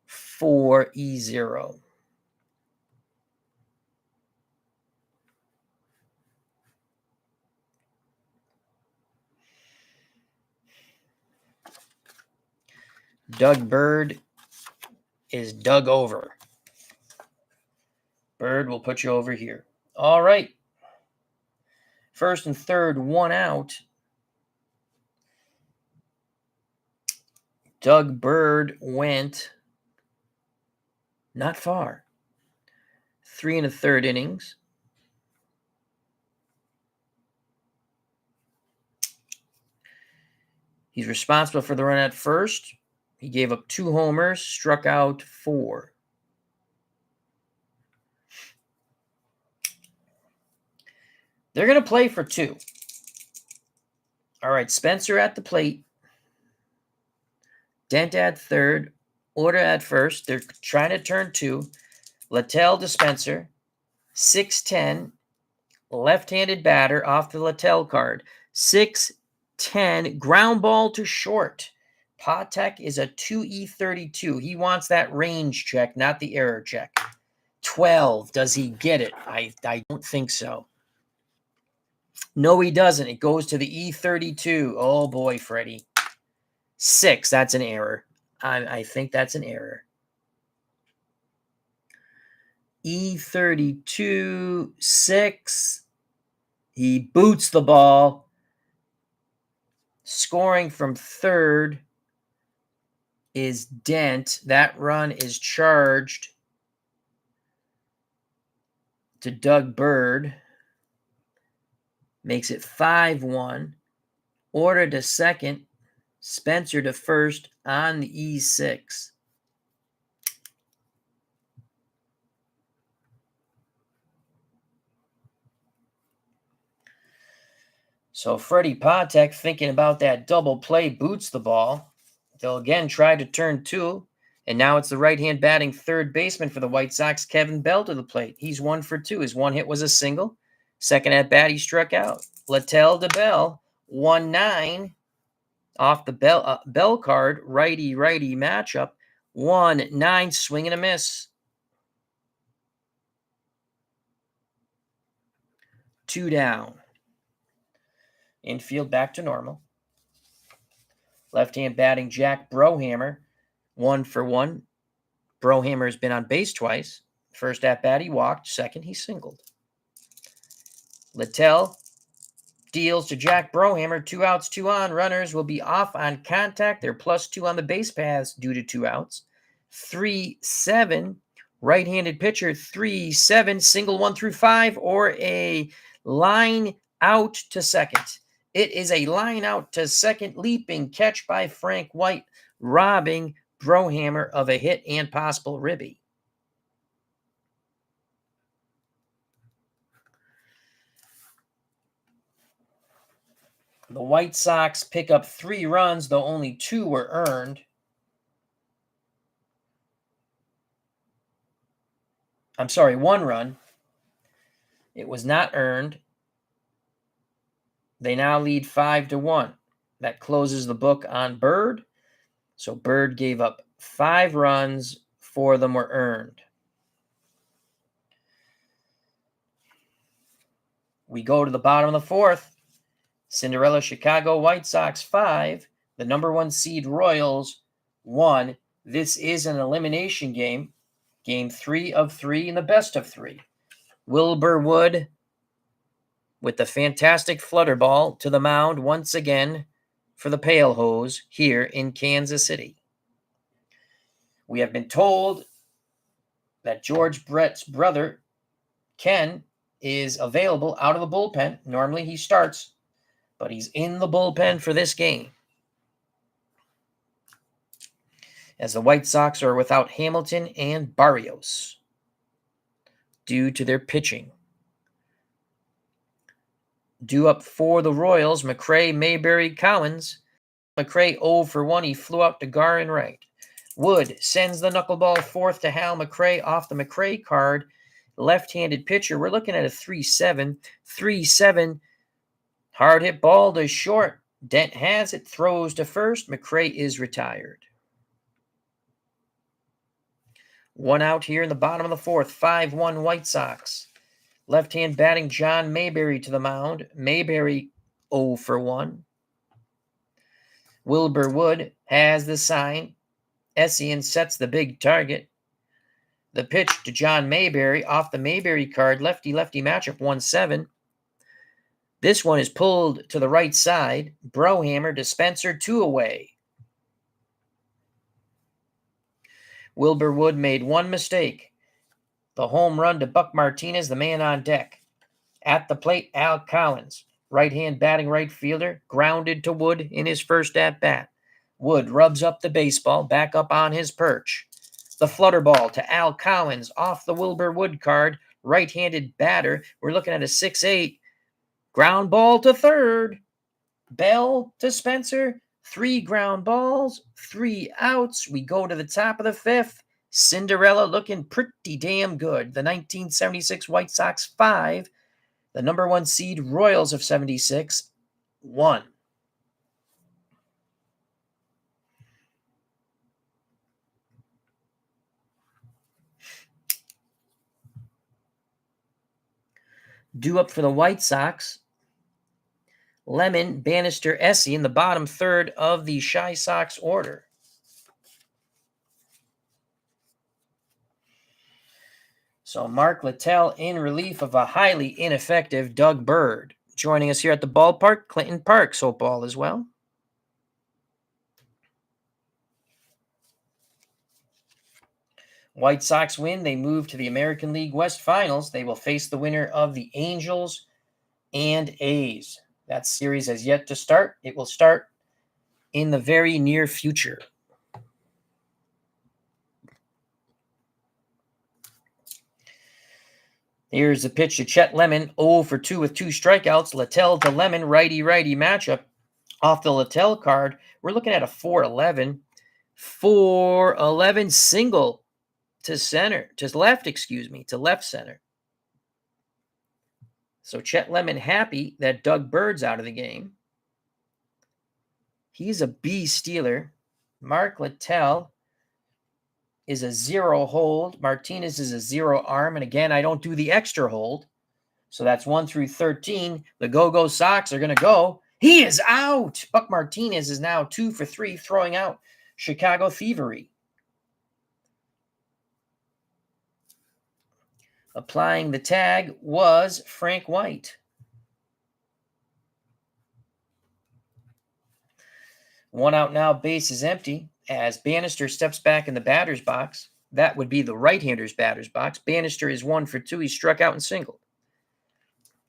For E0. Doug Bird is dug over. Bird will put you over here. All right. First and third, 1 out. Doug Bird went not far. 3 1/3 innings. He's responsible for the run at first. He gave up 2 homers, struck out 4. They're going to play for 2. All right, Spencer at the plate. Dent at third. Order at first. They're trying to turn 2. Littell to Spencer. 6'10". Left-handed batter off the Littell card. 6'10". Ground ball to short. Patek is a 2E32. He wants that range check, not the error check. 12. Does he get it? I don't think so. No, he doesn't. It goes to the E32. Oh, boy, Freddie. 6. That's an error. I think that's an error. E32, 6. He boots the ball. Scoring from third is Dent. That run is charged to Doug Bird. Makes it 5-1. Order to second. Spencer to first on the E6. So Freddie Patek, thinking about that double play, boots the ball. They'll again try to turn 2. And now it's the right-hand batting third baseman for the White Sox, Kevin Bell, to the plate. He's 1 for 2. His one hit was a single. Second at bat, he struck out. Littell to Bell, 1-9. Off the Bell card, righty-righty matchup. 1-9, swing and a miss. 2 down. Infield back to normal. Left-hand batting Jack Brohammer, 1 for 1. Brohammer has been on base twice. First at bat, he walked. Second, he singled. Littell deals to Jack Brohammer. 2 outs, 2 on. Runners will be off on contact. They're +2 on the base paths due to 2 outs. 3-7. Right-handed pitcher, 3-7. Single 1 through 5 or a line out to second. It is a line out to second, leaping catch by Frank White, robbing Brohammer of a hit and possible ribby. The White Sox pick up 3 runs, though only 2 were earned. I'm sorry, 1 run. It was not earned. They now lead 5-1. That closes the book on Bird. So Bird gave up 5 runs. 4 of them were earned. We go to the bottom of the 4th. Cinderella Chicago White Sox 5. The number 1 seed Royals 1. This is an elimination game. Game 3 of 3 and the best of 3. Wilbur Wood with the fantastic flutter ball to the mound once again for the Pale Hose here in Kansas City. We have been told that George Brett's brother, Ken, is available out of the bullpen. Normally he starts, but he's in the bullpen for this game, as the White Sox are without Hamilton and Barrios due to their pitching. Due up for the Royals, McRae, Mayberry, Cowens. McRae 0 for 1. He flew out to Gar and right. Wood sends the knuckleball fourth to Hal McRae off the McRae card. Left-handed pitcher. We're looking at a 3-7. 3-7. Hard hit ball to short. Dent has it. Throws to first. McRae is retired. One out here in the bottom of the fourth. 5-1 White Sox. Left-hand batting John Mayberry to the mound. Mayberry 0 for 1. Wilbur Wood has the sign. Essien sets the big target. The pitch to John Mayberry off the Mayberry card. Lefty-lefty matchup 1-7. This one is pulled to the right side. Brohammer to Spencer, 2 away. Wilbur Wood made one mistake. The home run to Buck Martinez, the man on deck. At the plate, Al Cowens, right-hand batting right fielder, grounded to Wood in his first at-bat. Wood rubs up the baseball, back up on his perch. The flutter ball to Al Cowens off the Wilbur Wood card, right-handed batter. We're looking at a 6-8. Ground ball to third. Bell to Spencer. 3 ground balls, 3 outs. We go to the top of the 5th. Cinderella looking pretty damn good. The 1976 White Sox 5. The number 1 seed Royals of 76 1. Due up for the White Sox. Lemon, Bannister, Essien in the bottom third of the Chi Sox order. So Mark Littell in relief of a highly ineffective Doug Bird. Joining us here at the ballpark, Clinton Parks, Hopeball as well. White Sox win. They move to the American League West Finals. They will face the winner of the Angels and A's. That series has yet to start. It will start in the very near future. Here's the pitch to Chet Lemon, 0 for 2 with 2 strikeouts. Littell to Lemon, righty-righty matchup. Off the Littell card, we're looking at a 4-11. 4-11 single to center, to left center. So Chet Lemon happy that Doug Bird's out of the game. He's a B stealer. Mark Littell is a 0 hold. Martinez is a 0 arm. And again, I don't do the extra hold. So that's 1 through 13. The Go-Go Sox are going to go. He is out. Buck Martinez is now 2 for 3, throwing out Chicago Thievery. Applying the tag was Frank White. One out now, base is empty. As Bannister steps back in the batter's box, that would be the right-hander's batter's box. Bannister is 1 for 2. He struck out and singled.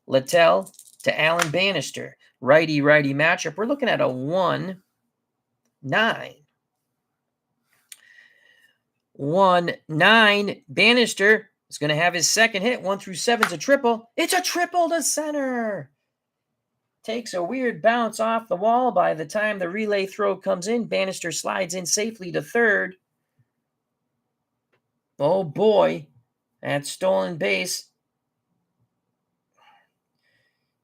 Littell to Alan Bannister. Righty-righty matchup. We're looking at a 1-9. 1-9. Bannister is going to have his second hit. 1 through 7's a triple. It's a triple to center. Takes a weird bounce off the wall. By the time the relay throw comes in, Bannister slides in safely to third. Oh boy, that stolen base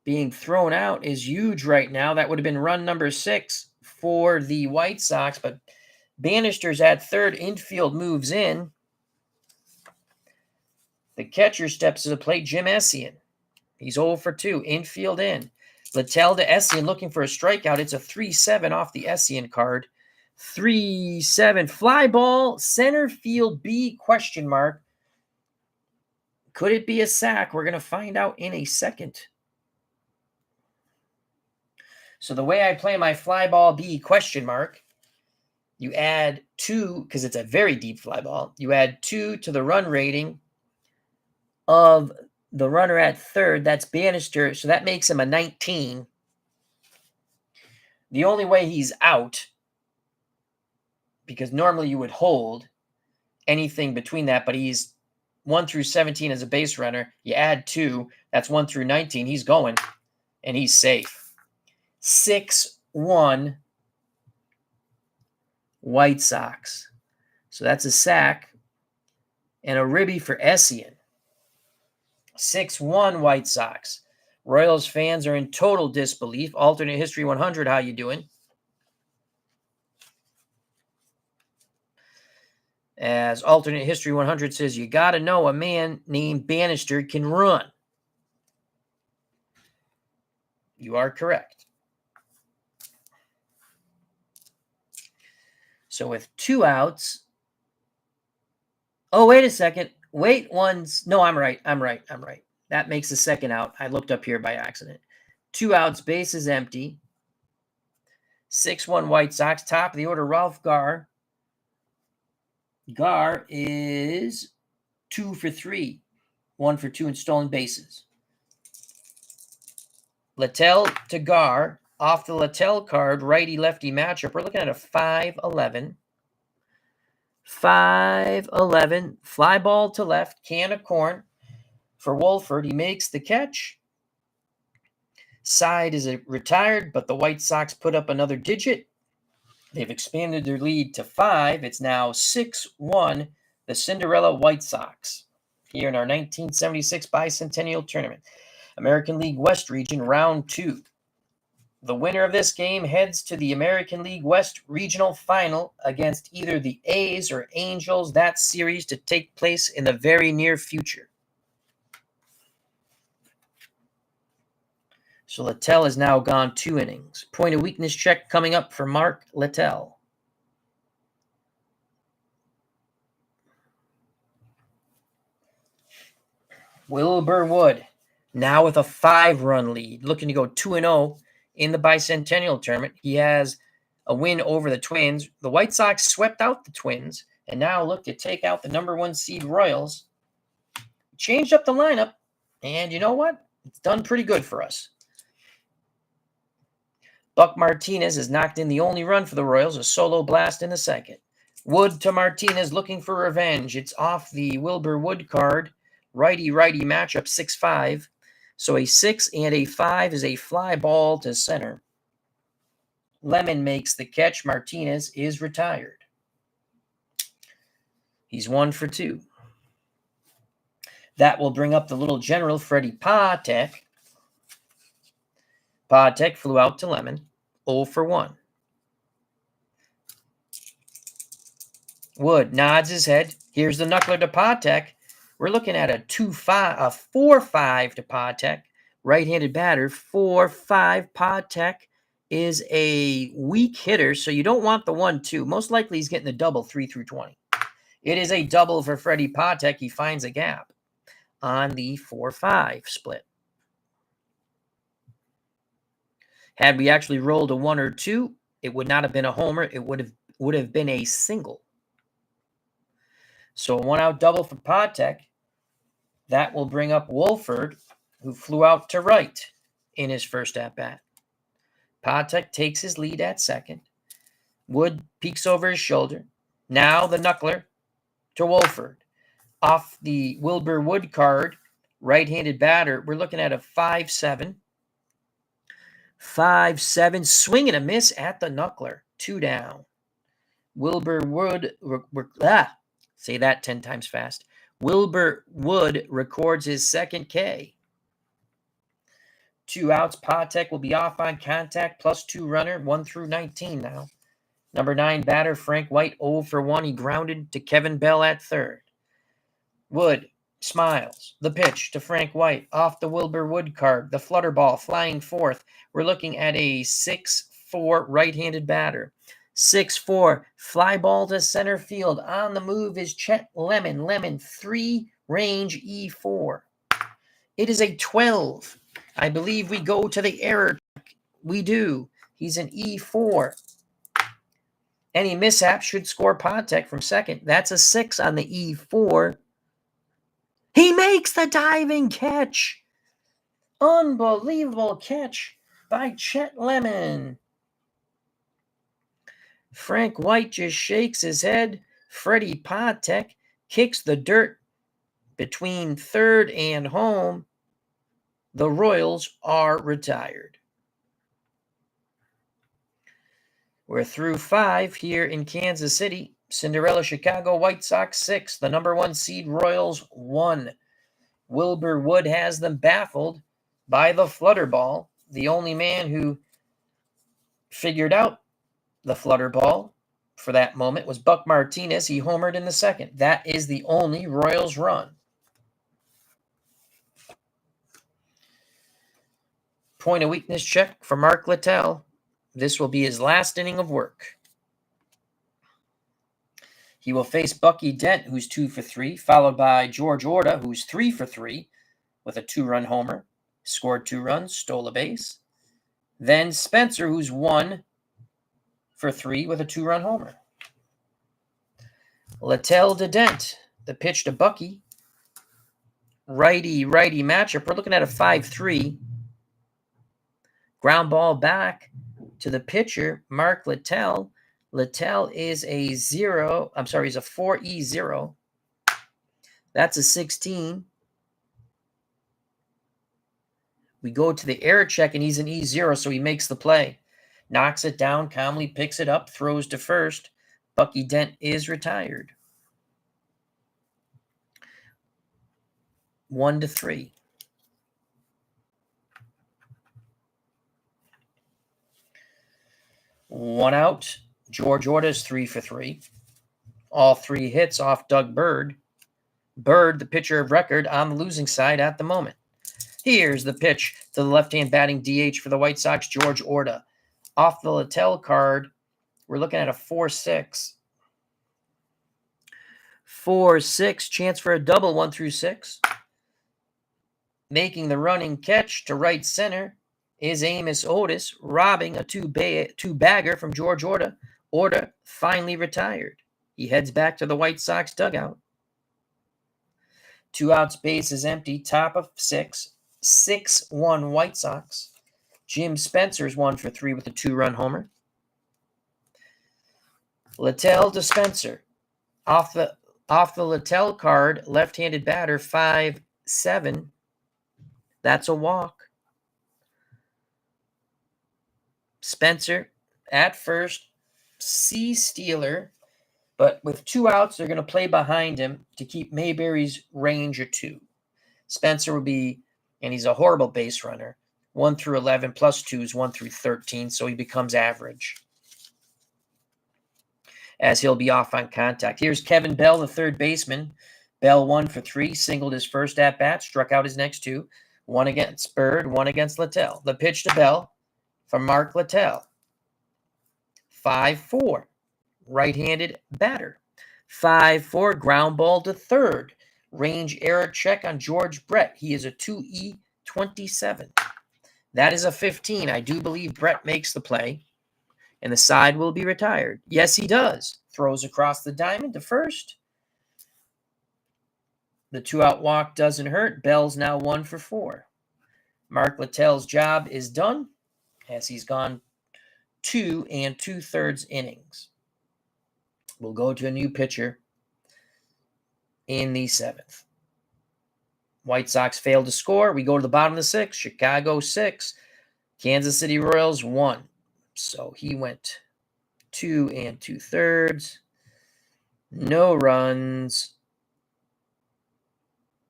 being thrown out is huge right now. That would have been run number 6 for the White Sox, but Bannister's at third. Infield moves in. The catcher steps to the plate, Jim Essien. He's 0 for 2. Infield in. Littell to Essien looking for a strikeout. It's a 3-7 off the Essien card. 3-7. Fly ball, center field B, question mark. Could it be a sack? We're going to find out in a second. So the way I play my fly ball B question mark, you add 2, because it's a very deep fly ball, you add 2 to the run rating of the runner at third. That's Bannister, so that makes him a 19. The only way he's out, because normally you would hold anything between that, but he's 1 through 17 as a base runner. You add 2, that's 1 through 19. He's going, and he's safe. 6-1 White Sox. So that's a sack and a ribby for Essien. 6-1 White Sox. Royals fans are in total disbelief. Alternate History 100, how you doing? As Alternate History 100 says, you got to know a man named Bannister can run. You are correct. So with 2 outs. Oh, wait a second. Wait, one's. No, I'm right. That makes the second out. I looked up here by accident. 2 outs, base is empty. 6-1 White Sox. Top of the order, Ralph Garr. Garr is 2 for 3. 1 for 2 in stolen bases. Littell to Garr. Off the Littell card, righty-lefty matchup. We're looking at a 5-11. 5-11. Fly ball to left. Can of corn for Wolford. He makes the catch. Side is retired, but the White Sox put up another digit. They've expanded their lead to 5. It's now 6-1, the Cinderella White Sox, here in our 1976 Bicentennial Tournament. American League West Region, Round 2. The winner of this game heads to the American League West Regional Final against either the A's or Angels. That series to take place in the very near future. So Littell has now gone 2 innings. Point of weakness check coming up for Mark Littell. Wilbur Wood, now with a 5-run lead, looking to go 2-0 in the Bicentennial Tournament. He has a win over the Twins. The White Sox swept out the Twins and now look to take out the number 1 seed Royals. Changed up the lineup, and you know what? It's done pretty good for us. Buck Martinez has knocked in the only run for the Royals, a solo blast in the second. Wood to Martinez looking for revenge. It's off the Wilbur Wood card. Righty-righty matchup, 6-5. So a 6 and a 5 is a fly ball to center. Lemon makes the catch. Martinez is retired. He's 1 for 2. That will bring up the little general, Freddie Patek. Patek flew out to Lemon, 0 for 1. Wood nods his head. Here's the knuckler to Patek. We're looking at a 4-5 to Patek. Right-handed batter, 4-5. Patek is a weak hitter, so you don't want the 1-2. Most likely he's getting the double 3 through 20. It is a double for Freddie Patek. He finds a gap on the 4-5 split. Had we actually rolled a 1 or 2, it would not have been a homer. It would have been a single. So a 1-out double for Patek. That will bring up Wolford, who flew out to right in his first at-bat. Patek takes his lead at second. Wood peeks over his shoulder. Now the knuckler to Wolford. Off the Wilbur Wood card, right-handed batter, we're looking at a 5-7. 5-7, swing and a miss at the knuckler. 2 down. Wilbur Wood, say that 10 times fast. Wilbur Wood records his second K. 2 outs. Patek will be off on contact, +2 runner, 1 through 19 now. Number 9 batter, Frank White, 0 for 1. He grounded to Kevin Bell at third. Wood smiles. The pitch to Frank White off the Wilbur Wood card. The flutter ball flying fourth. We're looking at a 6-4 right-handed batter. 6-4 fly ball to center field. On the move is Chet Lemon. Lemon 3 range E4. It is a 12. I believe we go to the error check. We do. He's an E4. Any mishap should score Pontek from second. That's a 6 on the E4. He makes the diving catch. Unbelievable catch by Chet Lemon. Frank White just shakes his head. Freddie Pontek kicks the dirt between third and home. The Royals are retired. We're through 5 here in Kansas City. Cinderella Chicago White Sox 6. The number 1 seed Royals 1. Wilbur Wood has them baffled by the flutter ball. The only man who figured out the flutter ball for that moment was Buck Martinez. He homered in the second. That is the only Royals run. Point of weakness check for Mark Littell. This will be his last inning of work. He will face Bucky Dent, who's 2 for 3, followed by George Orta, who's 3 for 3 with a 2-run homer, scored 2 runs, stole a base. Then Spencer, who's 1 for 3 with a 2-run homer. Littell to Dent, the pitch to Bucky. Righty-righty matchup. We're looking at a 5-3. Ground ball back to the pitcher, Mark Littell. Littell is a 0. I'm sorry, he's a 4E0. That's a 16. We go to the error check, and he's an E0, so he makes the play. Knocks it down, calmly picks it up, throws to first. Bucky Dent is retired. 1-3. One out. George Orta is 3 for 3. All 3 hits off Doug Bird. Bird, the pitcher of record, on the losing side at the moment. Here's the pitch to the left-hand batting DH for the White Sox, George Orta. Off the Littell card, we're looking at a 4-6. 4-6, chance for a double, 1-6. Making the running catch to right center is Amos Otis, robbing a two-bagger from George Orta. Orta finally retired. He heads back to the White Sox dugout. 2 outs, base is empty, top of 6. 6-1 White Sox. Jim Spencer's 1 for 3 with a 2-run homer. Littell to Spencer. Off the Littell card, left-handed batter, 5-7. That's a walk. Spencer at first, Steeler, but with 2 outs, they're going to play behind him to keep Mayberry's range of 2. Spencer will be, and he's a horrible base runner, 1-11 plus 2 is 1-13, so he becomes average, as he'll be off on contact. Here's Kevin Bell, the third baseman. Bell 1 for 3, singled his first at-bat, struck out his next 2. 1 against Bird, 1 against Littell. The pitch to Bell from Mark Littell. 5-4, right-handed batter. 5-4, ground ball to third. Range error check on George Brett. He is a 2E27. That is a 15. I do believe Brett makes the play, and the side will be retired. Yes, he does. Throws across the diamond to first. The 2-out walk doesn't hurt. Bell's now 1 for 4. Mark Littell's job is done, as he's gone 2 2/3 innings. We'll go to a new pitcher in the 7th. White Sox failed to score. We go to the bottom of the 6th. Chicago 6. Kansas City Royals 1. So he went 2 2/3. No runs.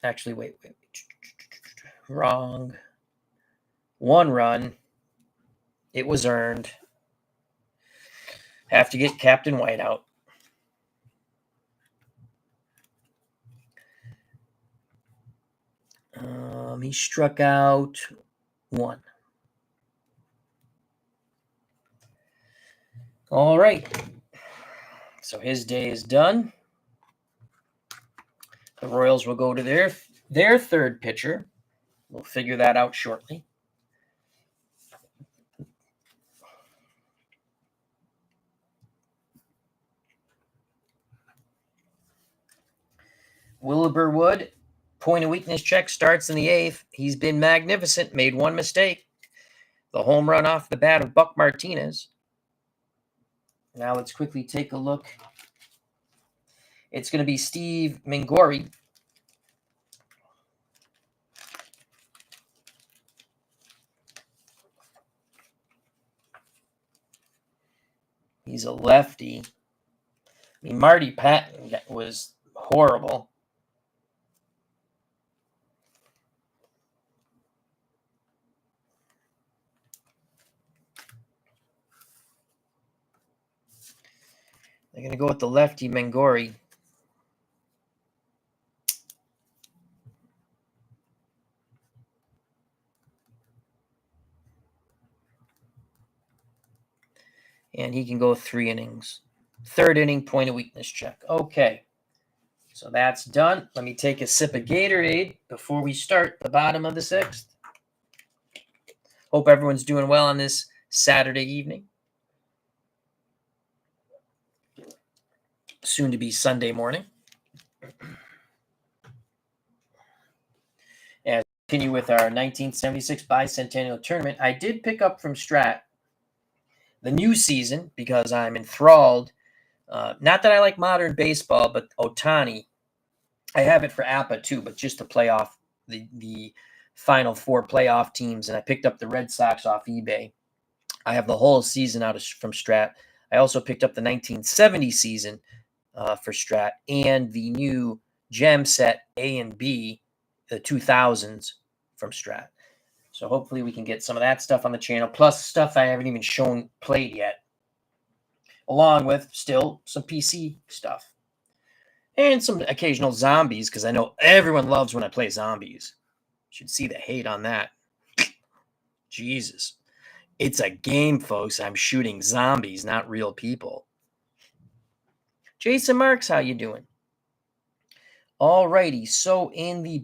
Actually, wait. Wrong. 1 run. It was earned. Have to get Captain White out. He struck out 1. All right. So his day is done. The Royals will go to their third pitcher. We'll figure that out shortly. Wilbur Wood, point of weakness check, starts in the 8th. He's been magnificent, made one mistake. The home run off the bat of Buck Martinez. Now let's quickly take a look. It's going to be Steve Mingori. He's a lefty. I mean, Marty Patton was horrible. They're going to go with the lefty Mingori. And he can go 3 innings. Third inning, point of weakness check. Okay. So that's done. Let me take a sip of Gatorade before we start the bottom of the 6th. Hope everyone's doing well on this Saturday evening. Soon to be Sunday morning. As we continue with our 1976 Bicentennial Tournament, I did pick up from Strat the new season because I'm enthralled. Not that I like modern baseball, but Ohtani. I have it for APA too, but just to play off the Final 4 playoff teams, and I picked up the Red Sox off eBay. I have the whole season from Strat. I also picked up the 1970 season for Strat and the new gem set A and B, the 2000s from Strat. So hopefully we can get some of that stuff on the channel, plus stuff I haven't even shown played yet, along with still some PC stuff. And some occasional zombies, because I know everyone loves when I play zombies. Should see the hate on that. Jesus. It's a game, folks. I'm shooting zombies, not real people. Jason Marks, how you doing? All righty. So in the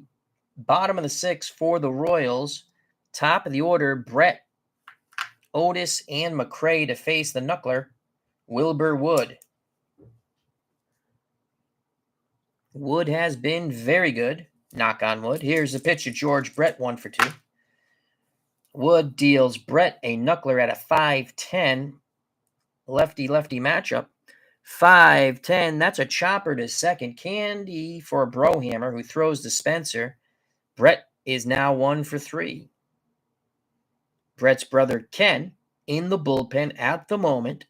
bottom of the 6th for the Royals, top of the order, Brett, Otis, and McRae to face the knuckler, Wilbur Wood. Wood has been very good. Knock on wood. Here's the pitch to George Brett, 1 for 2. Wood deals Brett a knuckler at a 5-10. Lefty-lefty matchup. 5-10. That's a chopper to second. Candy for Brohammer, who throws to Spencer. Brett is now 1 for 3. Brett's brother Ken in the bullpen at the moment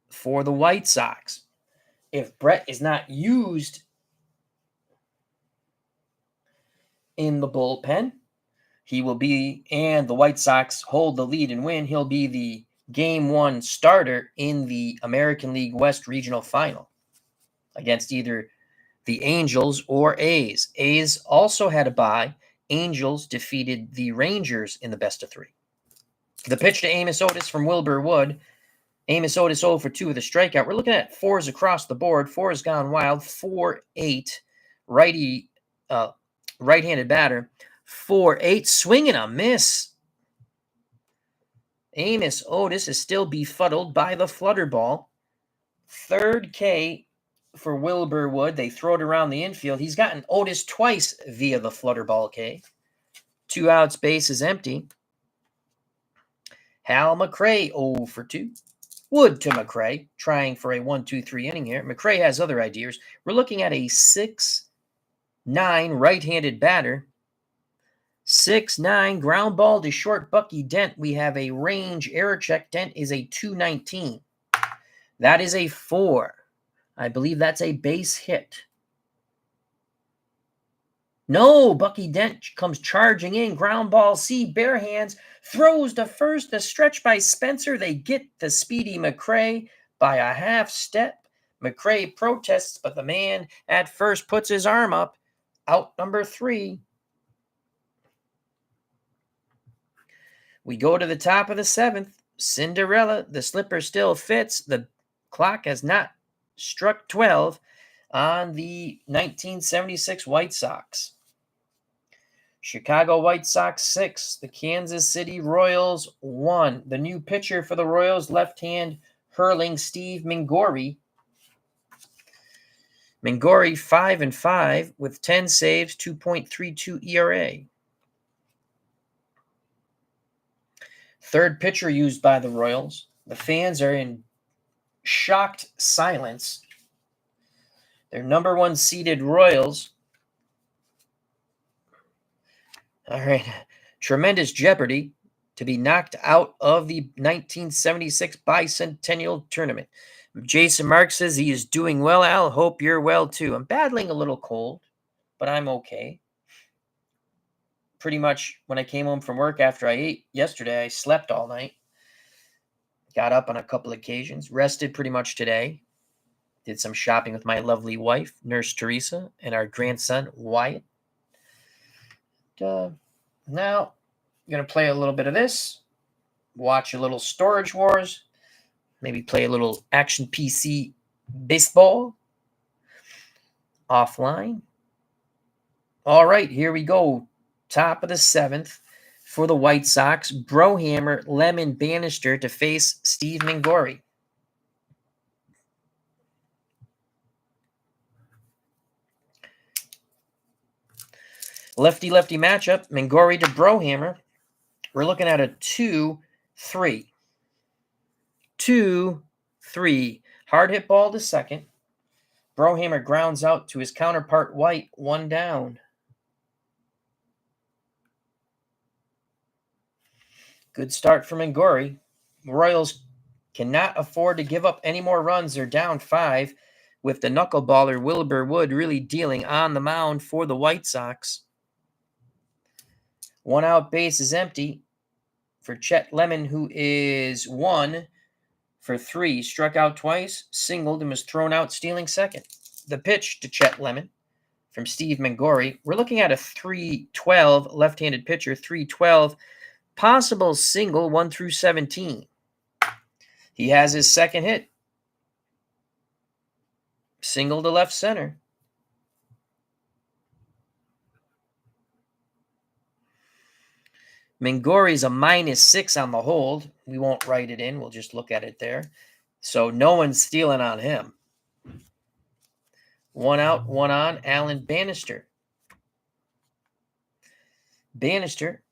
for the White Sox. If Brett is not used in the bullpen, he will be, and the White Sox hold the lead and win, he'll be the Game 1 starter in the American League West Regional Final against either the Angels or A's. A's also had a bye. Angels defeated the Rangers in the best of 3. The pitch to Amos Otis from Wilbur Wood. Amos Otis 0 for 2 with a strikeout. We're looking at 4s across the board. 4 has gone wild. 4-8. Right-handed batter. 4-8. Swing and a miss. Amos Otis is still befuddled by the flutter ball. 3rd K for Wilbur Wood. They throw it around the infield. He's gotten Otis twice via the flutter ball K. 2 outs, base is empty. Hal McRae 0 for 2. Wood to McRae, trying for a 1-2-3 inning here. McRae has other ideas. We're looking at a 6'9 right-handed batter. 6'9 ground ball to short Bucky Dent. We have a range error check. Dent is a 219. That is a 4. I believe that's a base hit. No, Bucky Dent comes charging in. Ground ball C, bare hands. Throws to first. The stretch by Spencer. They get the speedy McRae by a half step. McRae protests, but the man at first puts his arm up. Out number 3. We go to the top of the 7th. Cinderella. The slipper still fits. The clock has not struck 12. on the 1976 White Sox. Chicago White Sox 6, the Kansas City Royals 1. The new pitcher for the Royals, left-hand hurling Steve Mingori. Mingori 5-5 with 10 saves, 2.32 ERA. Third pitcher used by the Royals. The fans are in shocked silence. Their number one seeded Royals. All right. Tremendous jeopardy to be knocked out of the 1976 Bicentennial Tournament. Jason Mark says he is doing well, Al. Hope you're well, too. I'm battling a little cold, but I'm okay. Pretty much when I came home from work after I ate yesterday, I slept all night. Got up on a couple occasions. Rested pretty much today. Did some shopping with my lovely wife, Nurse Teresa, and our grandson, Wyatt. Now, I'm going to play a little bit of this. Watch a little Storage Wars. Maybe play a little Action PC baseball. Offline. All right, here we go. Top of the 7th for the White Sox. Brohammer, Lemon, Bannister to face Steve Mingori. Lefty-lefty matchup. Mingori to Brohammer. We're looking at a 2-3. 2-3. Hard hit ball to second. Brohammer grounds out to his counterpart White, 1 down. Good start for Mingori. Royals cannot afford to give up any more runs. They're down 5, with the knuckleballer Wilbur Wood really dealing on the mound for the White Sox. 1 out, base is empty for Chet Lemon, who is 1 for 3. Struck out twice, singled, and was thrown out stealing second. The pitch to Chet Lemon from Steve Mingori. We're looking at a 3-12 left-handed pitcher, 3-12. Possible single 1 through 17. He has his second hit. Single to left center. Mingori's a -6 on the hold. We won't write it in. We'll just look at it there. So no one's stealing on him. 1 out, 1 on. Alan Bannister. Bannister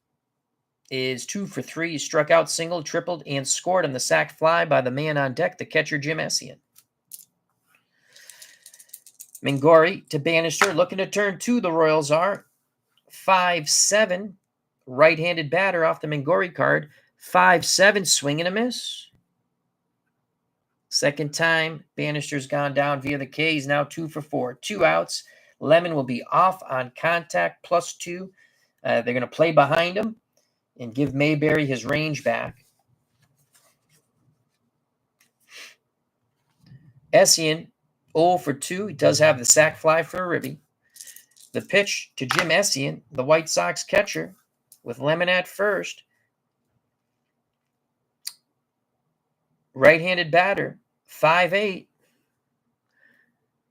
is 2 for 3. He struck out, singled, tripled, and scored on the sac fly by the man on deck, the catcher Jim Essien. Mingori to Bannister, looking to turn 2. The Royals are 5-7. Right-handed batter off the Mingori card. 5-7, swing and a miss. Second time, Bannister's gone down via the K. He's now 2 for 4. 2 outs. Lemon will be off on contact, +2. They're going to play behind him and give Mayberry his range back. Essien, 0 for 2. He does have the sac fly for a ribby. The pitch to Jim Essien, the White Sox catcher, with Lemon at first. Right-handed batter, 5-8.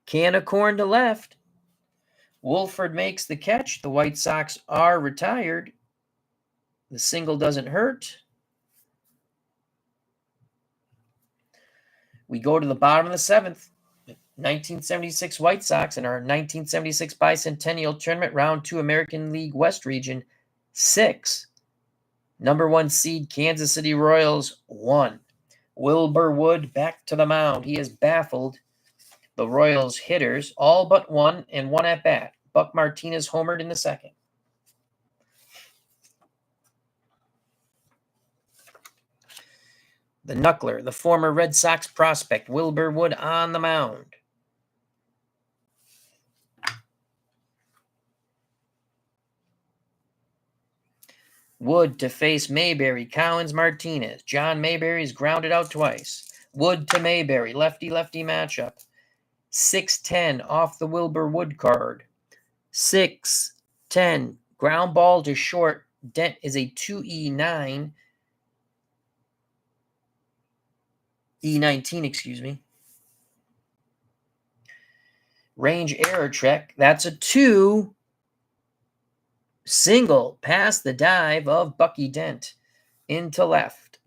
Can of corn to left. Wolford makes the catch. The White Sox are retired. The single doesn't hurt. We go to the bottom of the 7th. 1976 White Sox in our 1976 Bicentennial Tournament, Round 2, American League West Region 6. Number 1 seed Kansas City Royals 1. Wilbur Wood back to the mound. He has baffled the Royals hitters, all but 1 and 1 at bat. Buck Martinez homered in the second. The knuckler, the former Red Sox prospect, Wilbur Wood on the mound. Wood to face Mayberry, Collins, Martinez. John Mayberry is grounded out twice. Wood to Mayberry, lefty-lefty matchup. 6-10 off the Wilbur Wood card. 6-10. Ground ball to short. Dent is a 2E9. E19, excuse me. Range error check. That's a 2. Single past the dive of Bucky Dent into left.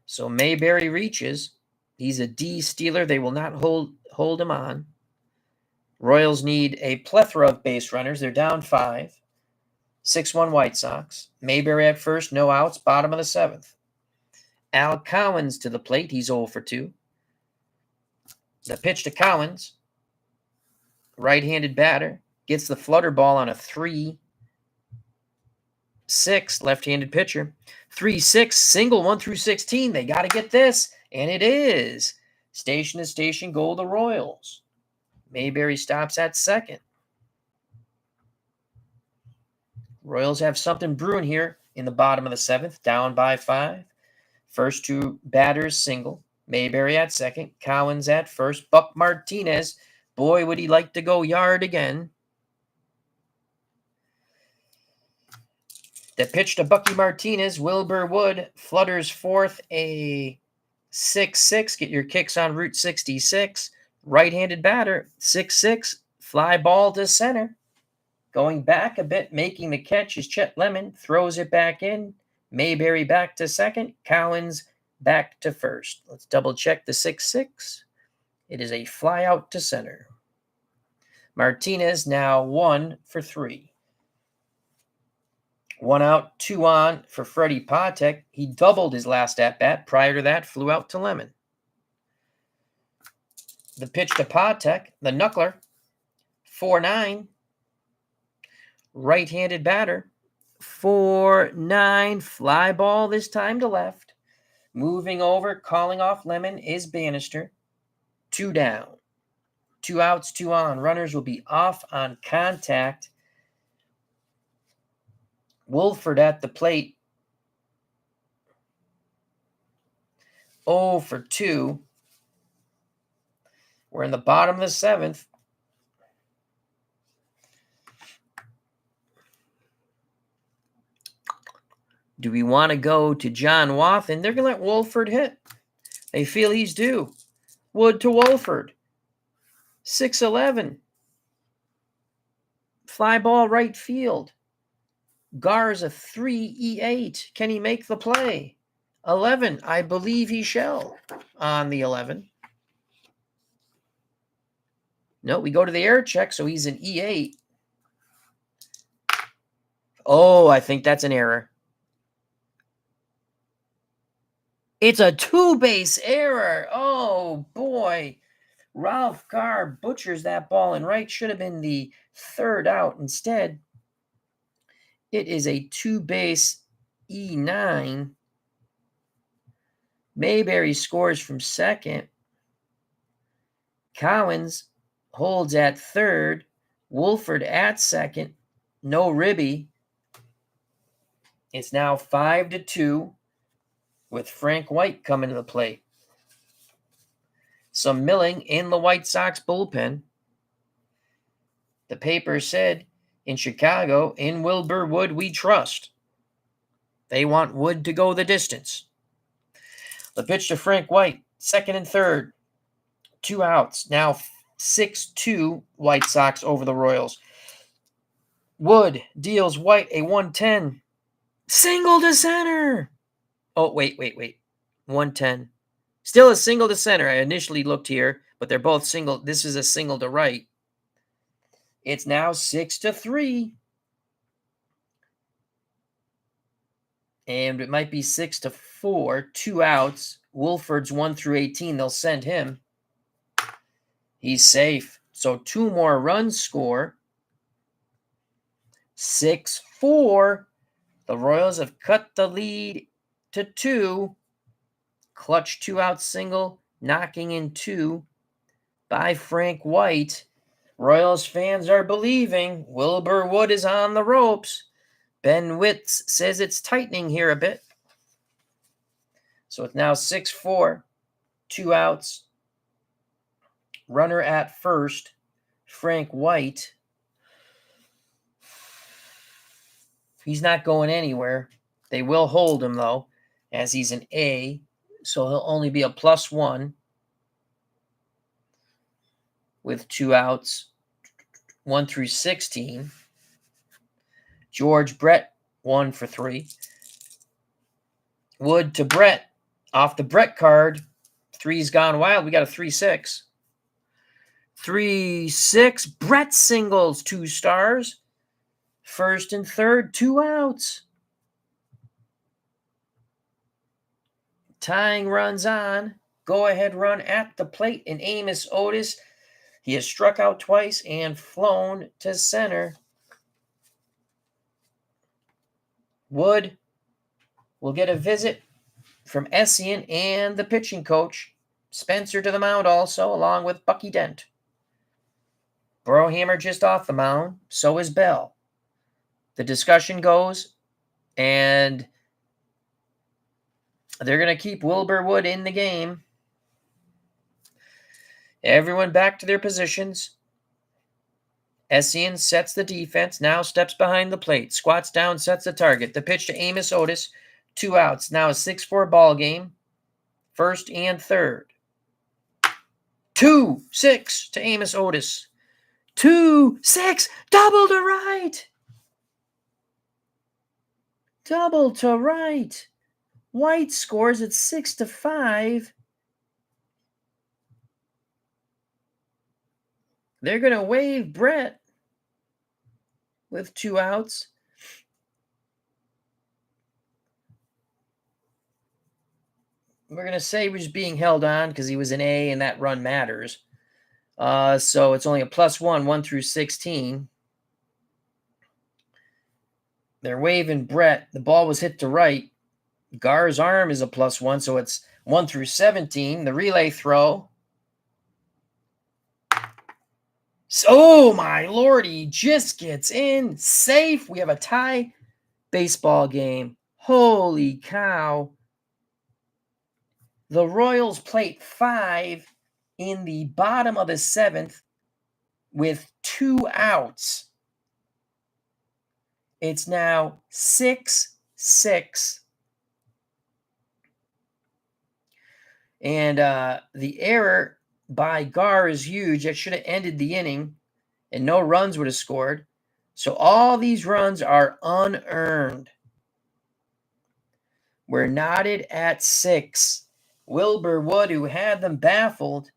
So Mayberry reaches. He's a D stealer. They will not hold him on. Royals need a plethora of base runners. They're down 5. 6-1 White Sox. Mayberry at first, no outs, bottom of the 7th. Al Cowens to the plate. He's 0 for 2. The pitch to Cowens. Right-handed batter. Gets the flutter ball on a 3-6 left-handed pitcher. 3-6, single 1 through 16. They got to get this, and it is. Station to station go the Royals. Mayberry stops at second. Royals have something brewing here in the bottom of the 7th, down by 5. First 2 batters single. Mayberry at second. Cowens at first. Buck Martinez. Boy, would he like to go yard again. The pitch to Bucky Martinez. Wilbur Wood flutters fourth, a 6-6. Get your kicks on Route 66. Right-handed batter. 6-6. Fly ball to center. Going back a bit, making the catch is Chet Lemon. Throws it back in. Mayberry back to second. Cowens back to first. Let's double check the 6-6. It is a fly out to center. Martinez now 1 for 3. 1 out, 2 on for Freddie Patek. He doubled his last at-bat. Prior to that, flew out to Lemon. The pitch to Patek, the knuckler, 4-9. Right-handed batter, 4-9. Fly ball this time to left. Moving over, calling off Lemon is Bannister. 2 down. 2 outs, 2 on. Runners will be off on contact. Wolford at the plate. 0 for 2. We're in the bottom of the 7th. Do we want to go to John Wathen? They're going to let Wolford hit. They feel he's due. Wood to Wolford. 6-11. Fly ball right field. Garza 3-8. Can he make the play? 11. I believe he shall on the 11. No, we go to the air check, so he's an E8. Oh, I think that's an error. It's a 2-base error. Oh, boy. Ralph Garr butchers that ball in right. Should have been the 3rd out. Instead, it is a 2-base E9. Mayberry scores from second. Cowens holds at third. Wolford at second. No ribby. It's now 5-2 with Frank White coming to the plate. Some milling in the White Sox bullpen. The paper said, in Chicago, in Wilbur Wood we trust. They want Wood to go the distance. The pitch to Frank White, second and third. 2 outs. Now 6-2 White Sox over the Royals. Wood deals White a 110. Single to center. Oh, wait. 110. Still a single to center. I initially looked here, but they're both single. This is a single to right. It's now 6-3. And it might be 6-4. 2 outs. Wolford's 1 through 18. They'll send him. He's safe. So 2 more runs score. 6-4. The Royals have cut the lead to 2. Clutch 2-out single, knocking in 2 by Frank White. Royals fans are believing. Wilbur Wood is on the ropes. Ben Witz says it's tightening here a bit. So it's now 6-4. 2 outs. Runner at first. Frank White. He's not going anywhere. They will hold him, though, as he's an A. So he'll only be a +1. with 2 outs, 1 through 16. George Brett, 1 for 3. Wood to Brett. Off the Brett card, 3's gone wild. We got a 3-6. 3-6. Brett singles, 2 stars. First and third, 2 outs. Tying runs on. Go-ahead run at the plate, and Amos Otis. He has struck out twice and flown to center. Wood will get a visit from Essien and the pitching coach. Spencer to the mound also, along with Bucky Dent. Brohammer just off the mound. So is Bell. The discussion goes, and they're going to keep Wilbur Wood in the game. Everyone back to their positions. Essien sets the defense, now steps behind the plate, squats down, sets the target. The pitch to Amos Otis, 2 outs. Now a 6-4 ball game, first and third. 2-6 to Amos Otis. 2-6, double to right. Double to right. White scores at 6-5. They're going to waive Brett with 2 outs. We're going to say he was being held on because he was an A and that run matters. So it's only a +1, 1 through 16. They're waving Brett. The ball was hit to right. Gar's arm is a +1, so it's 1 through 17. The relay throw. Oh, my Lord, he just gets in. Safe. We have a tie baseball game. Holy cow. The Royals plate 5 in the bottom of the 7th with 2 outs. It's now 6-6. And the error by Gar is huge. It should have ended the inning, and no runs would have scored. So all these runs are unearned. We're knotted at 6. Wilbur Wood, who had them baffled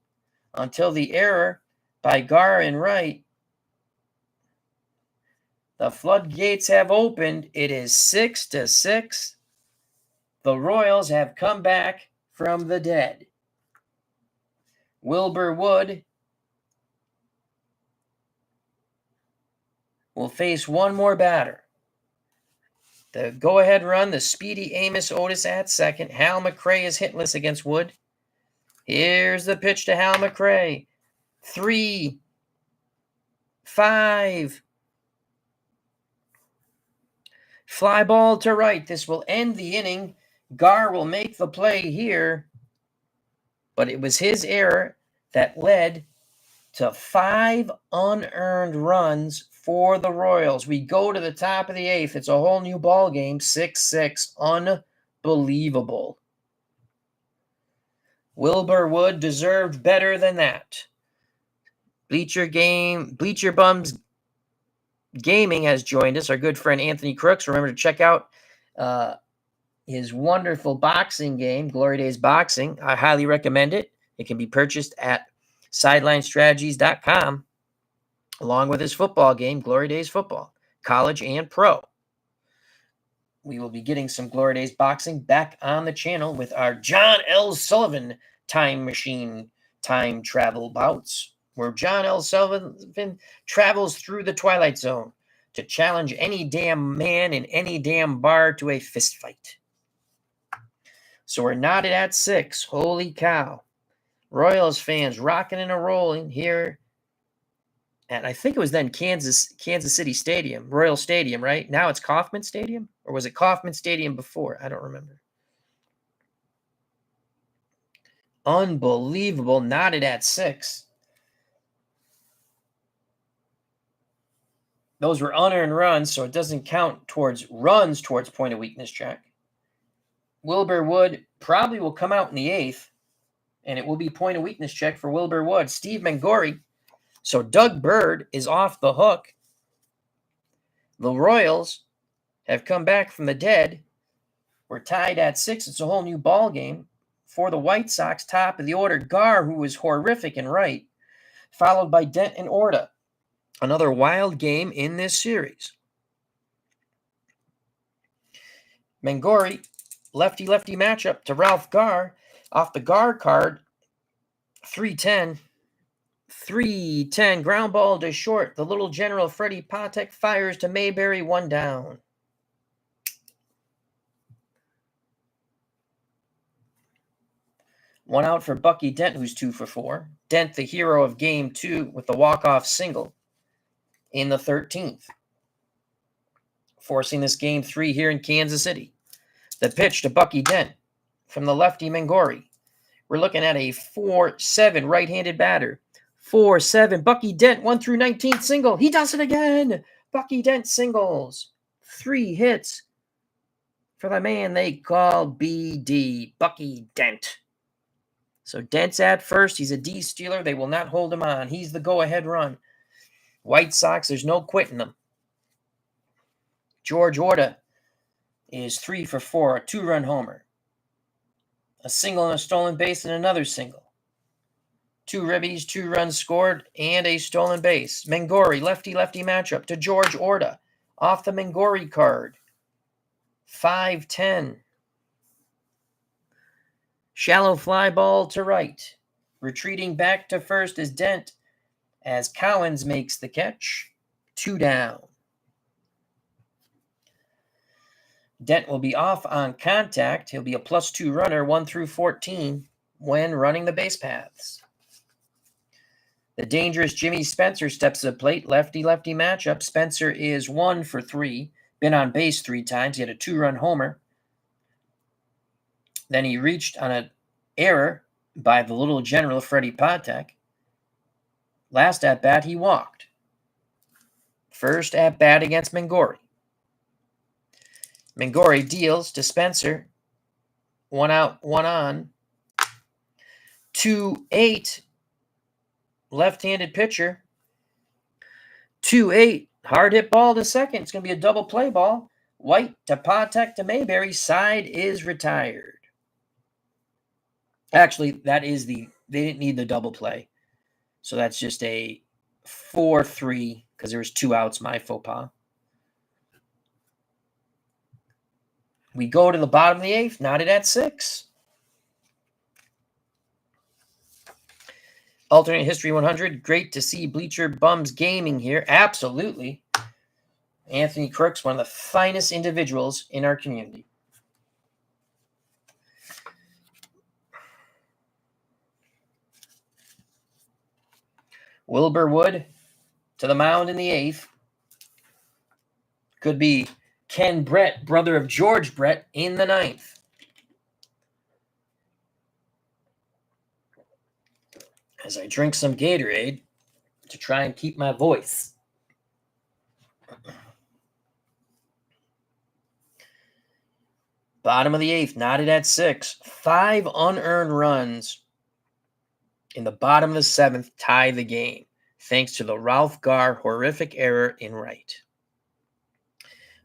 until the error by Gar and Wright. The floodgates have opened. It is 6-6. The Royals have come back from the dead. Wilbur Wood will face one more batter. The go-ahead run, the speedy Amos Otis at second. Hal McRae is hitless against Wood. Here's the pitch to Hal McRae. 3-5. Fly ball to right. This will end the inning. Gar will make the play here, but it was his error that led to 5 unearned runs for the Royals. We go to the top of the 8th. It's a whole new ball game, 6-6. Unbelievable. Wilbur Wood deserved better than that. Bleacher Bums Gaming has joined us. Our good friend Anthony Crooks. Remember to check out his wonderful boxing game, Glory Days Boxing. I highly recommend it. It can be purchased at sidelinestrategies.com, along with his football game, Glory Days Football, college and pro. We will be getting some Glory Days Boxing back on the channel with our John L. Sullivan time machine time travel bouts, where John L. Sullivan travels through the Twilight Zone to challenge any damn man in any damn bar to a fist fight. So we're knotted at 6. Holy cow. Royals fans rocking and rolling here. And I think it was then Kansas City Stadium, Royal Stadium, right? Now it's Kauffman Stadium? Or was it Kauffman Stadium before? I don't remember. Unbelievable. Knotted at 6. Those were unearned runs, so it doesn't count towards runs towards point of weakness check. Wilbur Wood probably will come out in the 8th, and it will be point of weakness check for Wilbur Wood. Steve Mangori So Doug Bird is off the hook. The Royals have come back from the dead. We're tied at 6. It's a whole new ball game. For the White Sox, top of the order, Gar, who was horrific in right, followed by Dent and Orta. Another wild game in this series. Mangori, lefty-lefty matchup to Ralph Gar. Off the Gar card, 310. 310, ground ball to short. The little general Freddie Patek fires to Mayberry, 1 down. One out for Bucky Dent, who's 2 for 4. Dent, the hero of game 2, with the walk-off single in the 13th, forcing this game 3 here in Kansas City. The pitch to Bucky Dent from the lefty Mangori. We're looking at a 4-7 right-handed batter. 4-7. Bucky Dent, 1 through 19th single. He does it again. Bucky Dent singles. 3 hits for the man they call BD, Bucky Dent. So Dent's at first. He's a D stealer. They will not hold him on. He's the go-ahead run. White Sox, there's no quitting them. George Orta is 3 for 4, a 2-run homer. A single and a stolen base and another single. 2 ribbies, 2 runs scored, and a stolen base. Mangori, lefty-lefty matchup to George Orta. Off the Mangori card. 5-10. Shallow fly ball to right. Retreating back to first is Dent as Collins makes the catch. 2 down. Dent will be off on contact. He'll be a +2 runner, 1 through 14, when running the base paths. The dangerous Jimmy Spencer steps to the plate. Lefty-lefty matchup. Spencer is 1 for 3. Been on base 3 times. He had a 2-run homer. Then he reached on an error by the little general Freddie Patek. Last at-bat, he walked. First at-bat against Mangori. Mangori deals to Spencer. 1 out, 1 on. 2-8. Left-handed pitcher. 2-8. Hard hit ball to second. It's going to be a double play ball. White to Patek to Mayberry. Side is retired. Actually, that is they didn't need the double play. So that's just a 4-3 because there was 2 outs, my faux pas. We go to the bottom of the 8th, knotted at 6. Alternate History 100. Great to see Bleacher Bums Gaming here. Absolutely. Anthony Crooks, one of the finest individuals in our community. Wilbur Wood to the mound in the 8th. Could be Ken Brett, brother of George Brett, in the 9th. As I drink some Gatorade to try and keep my voice. Bottom of the 8th, knotted at 6. 5 unearned runs in the bottom of the 7th tie the game, thanks to the Ralph Gar horrific error in right.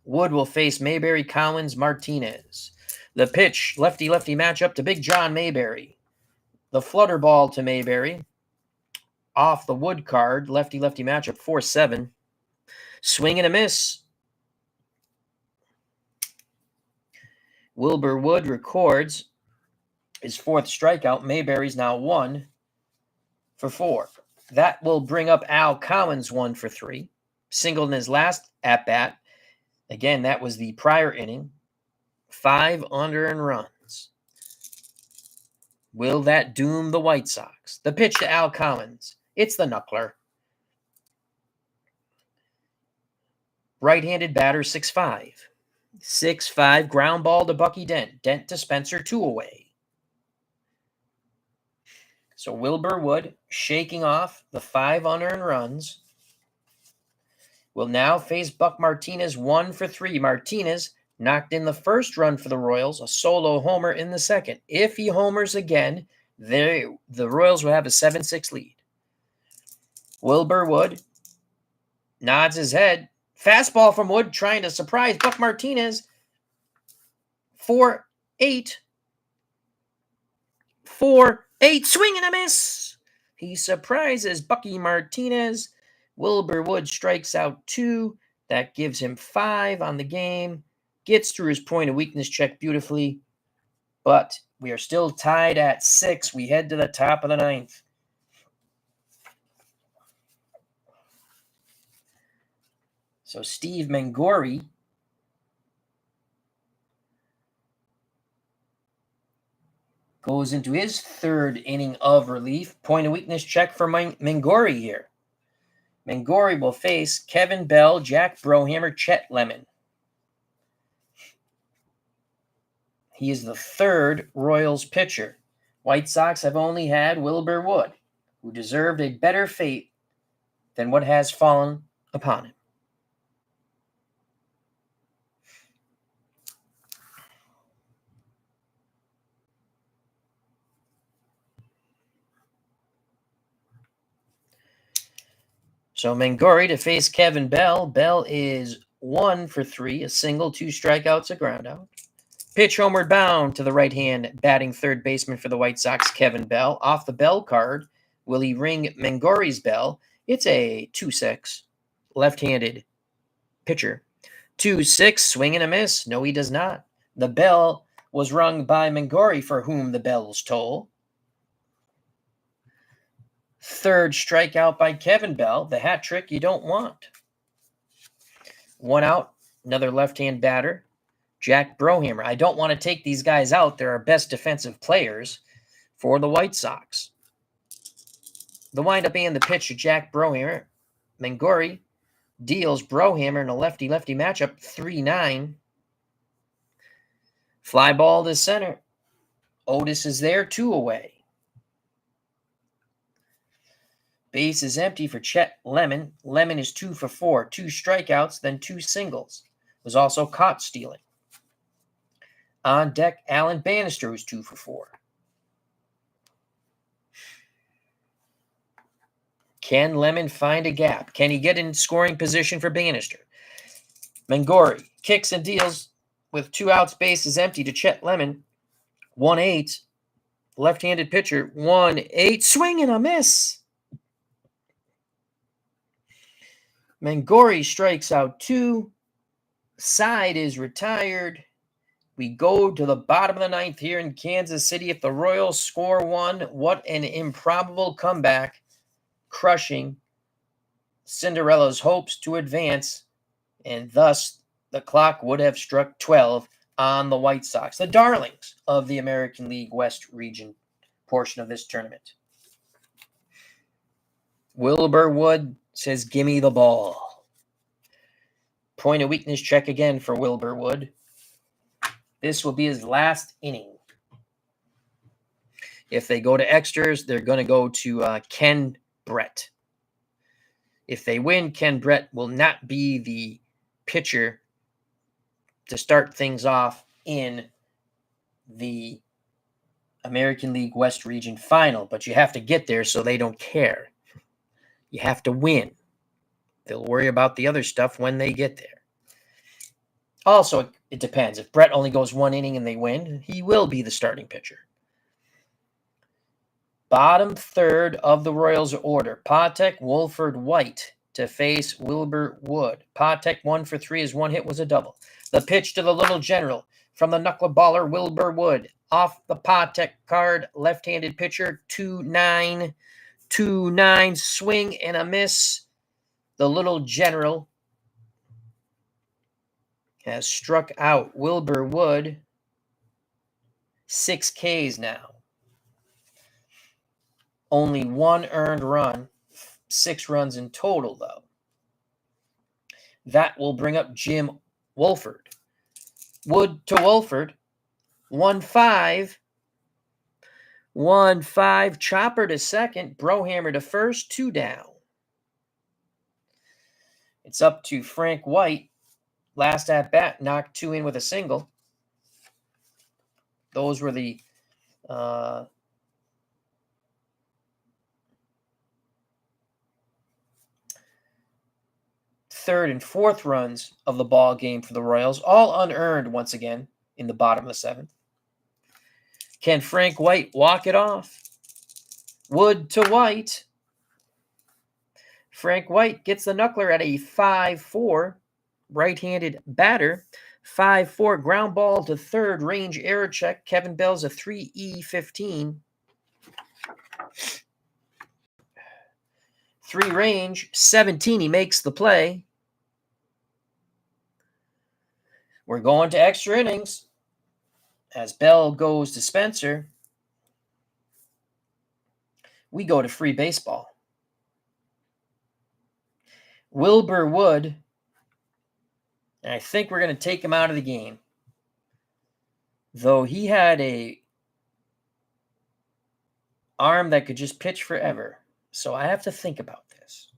Wood will face Mayberry, Collins, Martinez. The pitch, lefty-lefty matchup to Big John Mayberry. The flutter ball to Mayberry. Off the Wood card, lefty-lefty matchup, 4-7. Swing and a miss. Wilbur Wood records his 4th strikeout. Mayberry's now 1 for 4. That will bring up Al Collins 1 for 3. Singled in his last at-bat. Again, that was the prior inning. 5 unearned runs. Will that doom the White Sox? The pitch to Al Collins. It's the knuckler. Right-handed batter, 6-5. 6-5, ground ball to Bucky Dent. Dent to Spencer, 2 away. So Wilbur Wood, shaking off the 5 unearned runs, will now face Buck Martinez, 1 for 3. Martinez knocked in the first run for the Royals, a solo homer in the second. If he homers again, the Royals will have a 7-6 lead. Wilbur Wood nods his head. Fastball from Wood trying to surprise Buck Martinez. 4-8. 4-8. Swing and a miss. He surprises Bucky Martinez. Wilbur Wood strikes out 2. That gives him 5 on the game. Gets through his point of weakness check beautifully. But we are still tied at 6. We head to the top of the 9th. So Steve Mangori goes into his 3rd inning of relief. Point of weakness check for Mangori here. Mangori will face Kevin Bell, Jack Brohammer, Chet Lemon. He is the 3rd Royals pitcher. White Sox have only had Wilbur Wood, who deserved a better fate than what has fallen upon him. So Mangori to face Kevin Bell. Bell is 1 for 3, a single, 2 strikeouts, a groundout. Pitch homeward bound to the right hand, batting 3rd baseman for the White Sox, Kevin Bell. Off the Bell card, will he ring Mangori's bell? It's a 2-6, left-handed pitcher. 2-6, swing and a miss. No, he does not. The bell was rung by Mangori, for whom the bells toll. 3rd strikeout by Kevin Bell, the hat trick you don't want. 1 out, another left-hand batter, Jack Brohammer. I don't want to take these guys out. They're our best defensive players for the White Sox. The windup and the pitch to Jack Brohammer. Mangori deals Brohammer in a lefty-lefty matchup, 3-9. Fly ball to center. Otis is there, 2 away. Base is empty for Chet Lemon. Lemon is 2 for 4, 2 strikeouts, then 2 singles. Was also caught stealing. On deck, Alan Bannister, who's 2 for 4. Can Lemon find a gap? Can he get in scoring position for Bannister? Mangori kicks and deals with 2 outs. Base is empty to Chet Lemon. 1-8. Left-handed pitcher. 1-8. Swing and a miss. Mangori strikes out 2. Side is retired. We go to the bottom of the 9th here in Kansas City. If the Royals score 1, what an improbable comeback, crushing Cinderella's hopes to advance, and thus the clock would have struck 12 on the White Sox, the darlings of the American League West region portion of this tournament. Wilbur Wood says, "Gimme the ball." Point of weakness check again for Wilbur Wood. This will be his last inning. If they go to extras, they're going to go to Ken Brett. If they win, Ken Brett will not be the pitcher to start things off in the American League West region final, but you have to get there, so they don't care. You have to win. They'll worry about the other stuff when they get there. Also, it depends. If Brett only goes 1 inning and they win, he will be the starting pitcher. Bottom 3rd of the Royals order. Patek, Wolford, White to face Wilbur Wood. Patek 1 for 3. His 1 hit was a double. The pitch to the little general from the knuckleballer Wilbur Wood. Off the Patek card, left-handed pitcher, 2-9. 2-9, swing and a miss. The little general has struck out Wilbur Wood. 6 Ks now. Only 1 earned run. 6 runs in total, though. That will bring up Jim Wolford. Wood to Wolford. 1-5. 1-5. Chopper to second. Brohammer to first. 2 down. It's up to Frank White. Last at bat, knocked 2 in with a single. Those were the third, and fourth runs of the ball game for the Royals, all unearned once again in the bottom of the seventh. Can Frank White walk it off? Wood to White. Frank White gets the knuckler at a 5-4 right-handed batter. 5-4 ground ball to third, range error check. Kevin Bell's a 3E15. 3 range, 17. He makes the play. We're going to extra innings as Bell goes to Spencer. We go to free baseball. Wilbur Wood, and I think we're going to take him out of the game. Though he had a arm that could just pitch forever. So I have to think about this.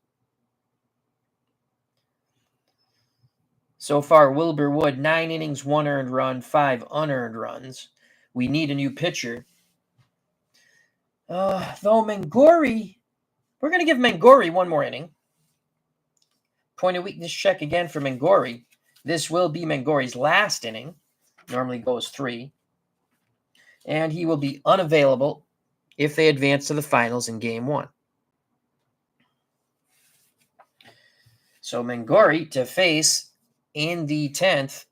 So far, Wilbur Wood, 9 innings, 1 earned run, 5 unearned runs. We need a new pitcher. Though Mangori, we're going to give Mangori one more inning. Point of weakness check again for Mangori. This will be Mangori's last inning. Normally goes 3. And he will be unavailable if they advance to the finals in Game 1. So Mangori to face in the 10th,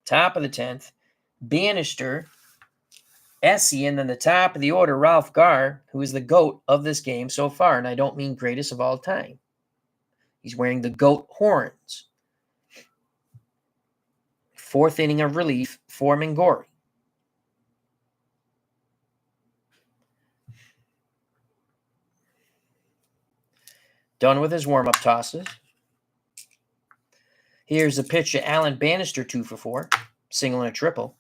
top of the 10th, Bannister, Essien, then the top of the order, Ralph Garr, who is the GOAT of this game so far, and I don't mean greatest of all time. He's wearing the GOAT horns. 4th inning of relief for Mangori. Done with his warm-up tosses. Here's a pitch to Alan Bannister, 2 for 4, single and a triple.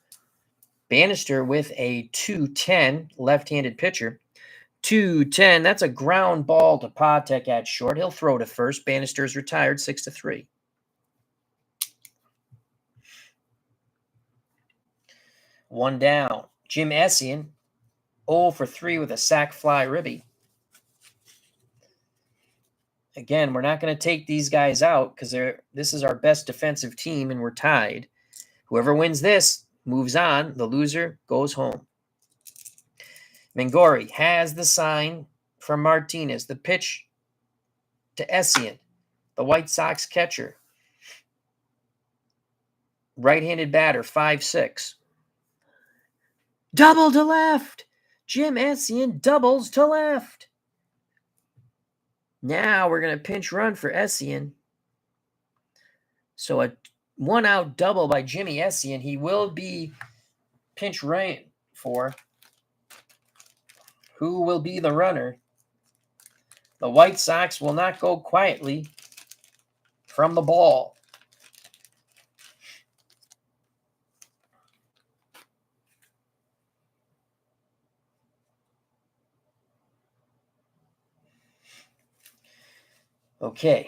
Bannister with a 2-10, left-handed pitcher. 2-10, that's a ground ball to Patek at short. He'll throw to first. Bannister's retired, 6-3. One down. Jim Essien, 0 for 3 with a sac fly ribby. Again, we're not going to take these guys out because this is our best defensive team and we're tied. Whoever wins this moves on. The loser goes home. Mangori has the sign from Martinez. The pitch to Essien, the White Sox catcher. Right-handed batter, 5-6. Double to left. Jim Essien doubles to left. Now we're going to pinch run for Essien. So a 1-out double by Jimmy Essien. He will be pinch ran for. Who will be the runner? The White Sox will not go quietly from the ball. Okay,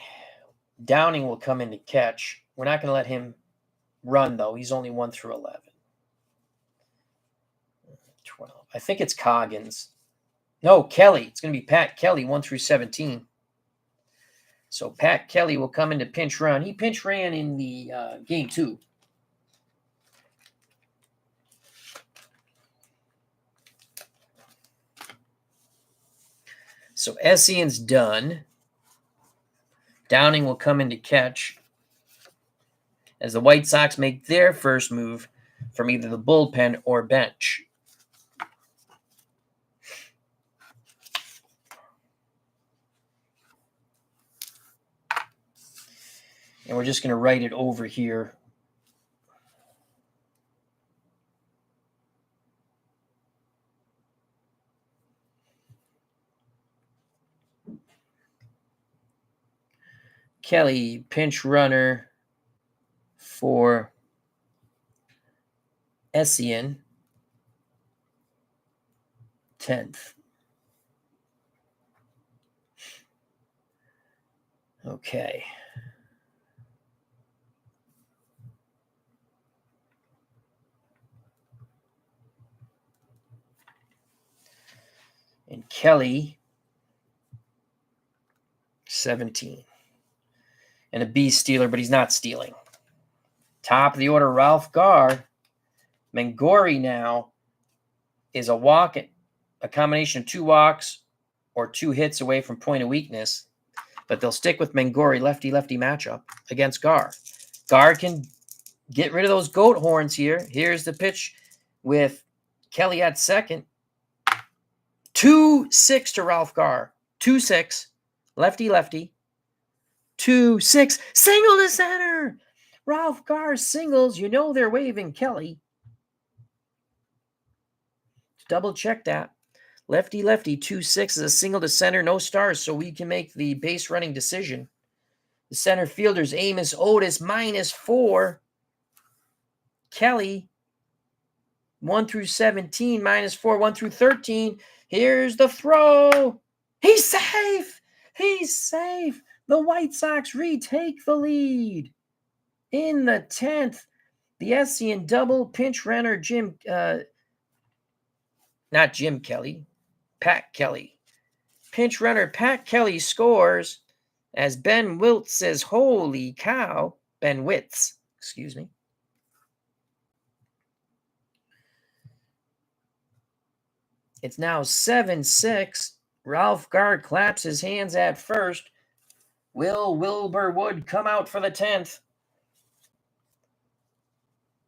Downing will come in to catch. We're not going to let him run, though. He's only 1 through 11. 12. I think it's Coggins. No, Kelly. It's going to be Pat Kelly, 1 through 17. So Pat Kelly will come in to pinch run. He pinch ran in the Game 2. So Essien's done. Downing will come in to catch as the White Sox make their first move from either the bullpen or bench. And we're just going to write it over here. Kelly, pinch runner for Essien, 10th. Okay. And Kelly, 17. and a B stealer, but he's not stealing. Top of the order, Ralph Garr. Mangori now is a walk, a combination of 2 walks or 2 hits away from point of weakness, but they'll stick with Mangori lefty-lefty matchup against Garr. Garr can get rid of those goat horns here. Here's the pitch with Kelly at second. 2-6 to Ralph Garr. 2-6. Lefty-lefty. 2-6. Single to center. Ralph Garr singles. You know they're waving Kelly. Double check that. Lefty-lefty. 2-6 is a single to center. No stars, so we can make the base running decision. The center fielder's Amos Otis -4. Kelly 1 through 17 -4. 1 through 13. Here's the throw. He's safe. He's safe. The White Sox retake the lead. In the 10th, the SCN double pinch runner not Jim Kelly, Pat Kelly. Pinch runner Pat Kelly scores as Ben Wiltz says, holy cow. Ben Witz, excuse me. It's now 7-6. Ralph Garr claps his hands at first. Will Wilbur Wood come out for the 10th?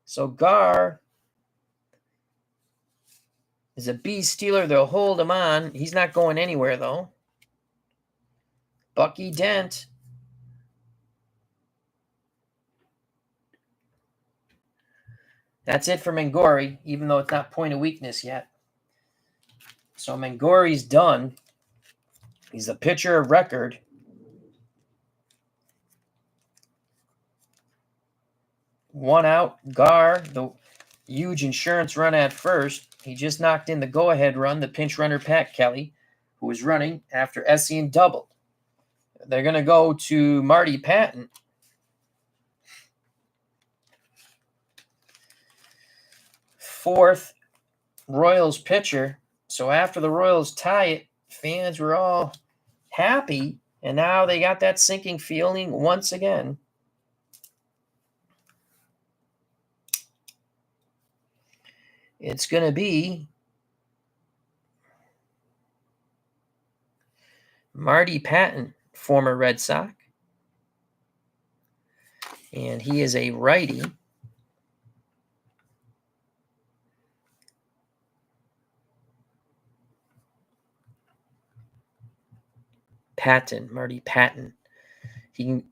So Garr is a B stealer. They'll hold him on. He's not going anywhere, though. Bucky Dent. That's it for Mangori, even though it's not point of weakness yet. So Mangori's done. He's a pitcher of record. One out. Garr, the huge insurance run at first. He just knocked in the go-ahead run, the pinch runner Pat Kelly, who was running after Essien doubled. They're going to go to Marty Patton. Fourth Royals pitcher. So after the Royals tie it, fans were all happy, and now they got that sinking feeling once again. It's going to be Marty Patton, former Red Sox. And he is a righty. Patton, Marty Patton. He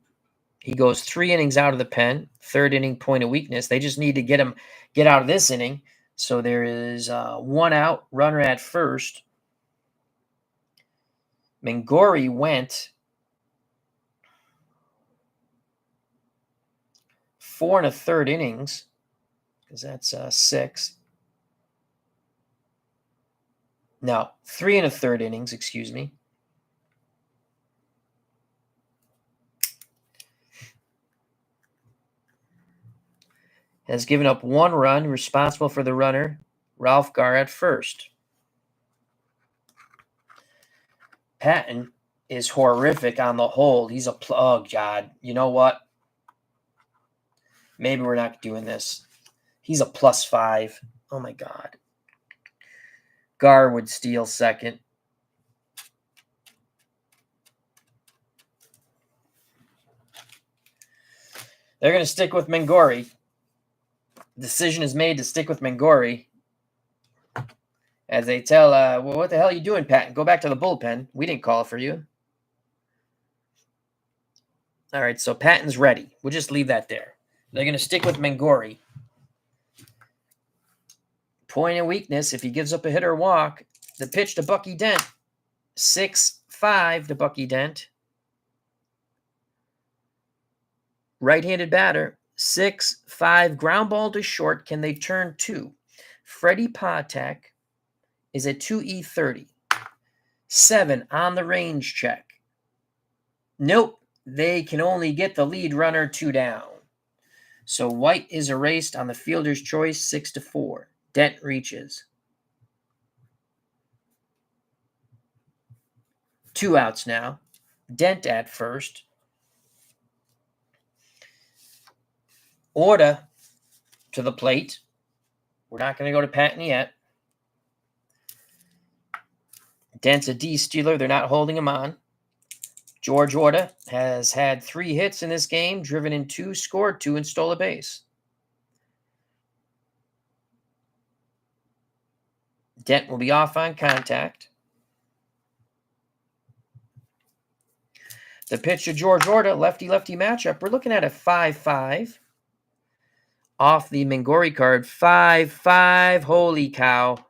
goes 3 innings out of the pen, 3rd inning point of weakness. They just need to get out of this inning. So there is 1 out, runner at first. Mangori went 4 1/3 innings, because that's 6. No, 3 1/3 innings, excuse me. Has given up 1 run, responsible for the runner, Ralph Garr at first. Patton is horrific on the hold. He's a oh God. You know what? Maybe we're not doing this. He's a +5. Oh my God. Garr would steal second. They're going to stick with Mangori. Decision is made to stick with Mangori. As they tell, well, what the hell are you doing, Patton? Go back to the bullpen. We didn't call for you. All right, so Patton's ready. We'll just leave that there. They're going to stick with Mangori. Point of weakness, if he gives up a hit or walk, the pitch to Bucky Dent. 6-5 to Bucky Dent. Right-handed batter. 6-5 ground ball to short. Can they turn 2? Freddie Patek is a 2E30. 7 on the range check. Nope. They can only get the lead runner 2 down. So White is erased on the fielder's choice, 6-4. Dent reaches. 2 outs now. Dent at first. Orta to the plate. We're not going to go to Patton yet. Dent's a D stealer. They're not holding him on. George Orta has had 3 hits in this game, driven in 2, scored 2, and stole a base. Dent will be off on contact. The pitch to George Orta, lefty-lefty matchup. We're looking at a 5-5. Off the Mangori card, 5-5. Holy cow.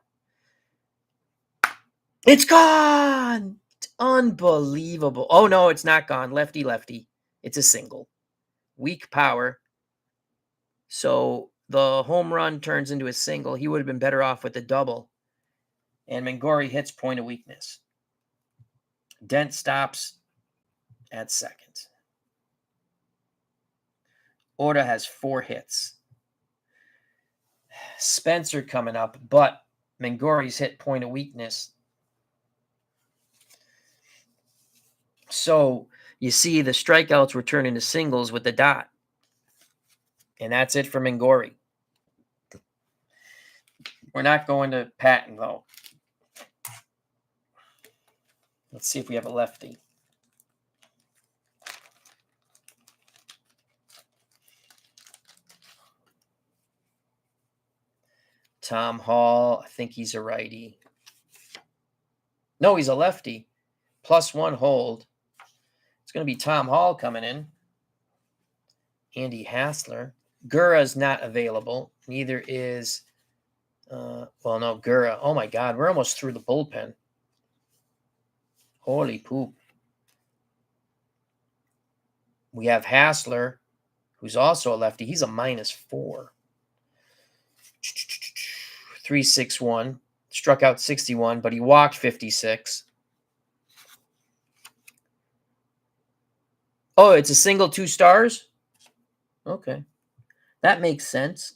It's gone! It's unbelievable. Oh, no, it's not gone. Lefty-lefty. It's a single. Weak power. So the home run turns into a single. He would have been better off with a double. And Mangori hits point of weakness. Dent stops at second. Orta has 4 hits. Spencer coming up, but Mangori's hit point of weakness. So you see the strikeouts were turned into singles with the dot. And that's it for Mangori. We're not going to Patton, though. Let's see if we have a lefty. Tom Hall, I think he's a righty. No, he's a lefty. +1 hold. It's going to be Tom Hall coming in. Andy Hassler. Gura's not available. Neither is, Gura. Oh, my God. We're almost through the bullpen. Holy poop. We have Hassler, who's also a lefty. He's a -4. 3.61. Struck out 61, but he walked 56. Oh, it's a single 2 stars? Okay. That makes sense.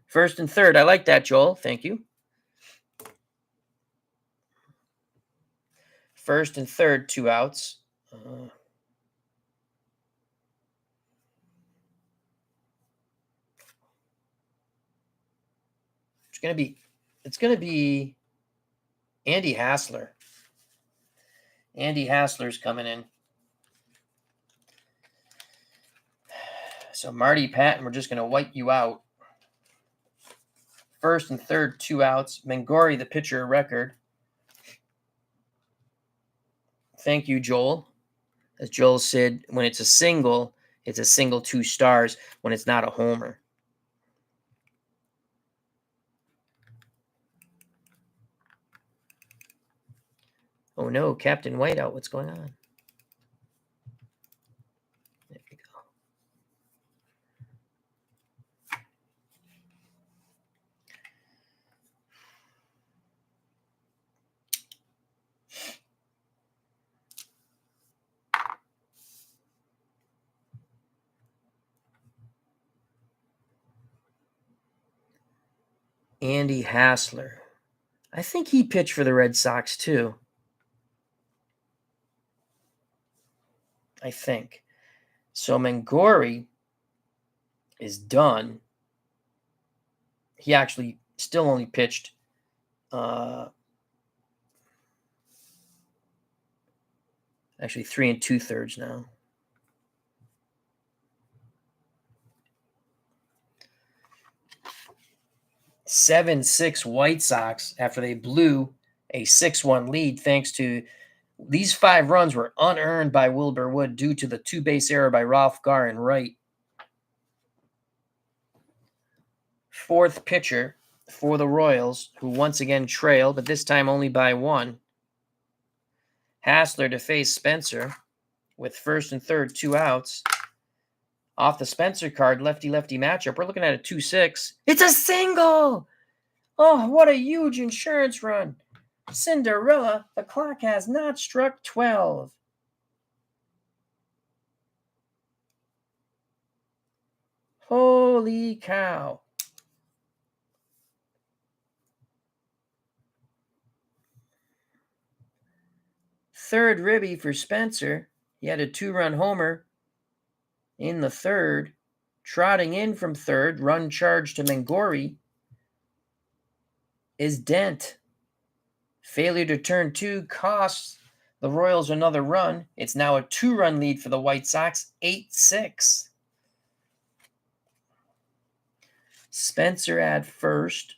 First and third. I like that, Joel. Thank you. First and third, 2 outs. It's gonna be Andy Hassler. Andy Hassler's coming in. So Marty Patton, we're just gonna wipe you out. First and third, 2 outs. Mangori, the pitcher, record. Thank you, Joel. As Joel said, when it's a single 2 stars. When it's not a homer. Oh no, Captain Whiteout, what's going on? There we go. Andy Hassler. I think he pitched for the Red Sox too. I think. So Mangori is done. He actually still only pitched actually 3 2/3 now. Seven 6 White Sox after they blew a 6-1 lead thanks to these 5 runs were unearned by Wilbur Wood due to the 2-base error by Ralph Garr and Wright. Fourth pitcher for the Royals, who once again trail, but this time only by 1. Hassler to face Spencer with first and third, 2 outs. Off the Spencer card, lefty-lefty matchup. We're looking at a 2-6. It's a single! Oh, what a huge insurance run. Cinderella, the clock has not struck 12. Holy cow. Third ribby for Spencer. He had a 2-run homer in the third. Trotting in from third, run charge to Mangori, is Dent. Failure to turn 2 costs the Royals another run. It's now a 2-run lead for the White Sox, 8-6. Spencer at first.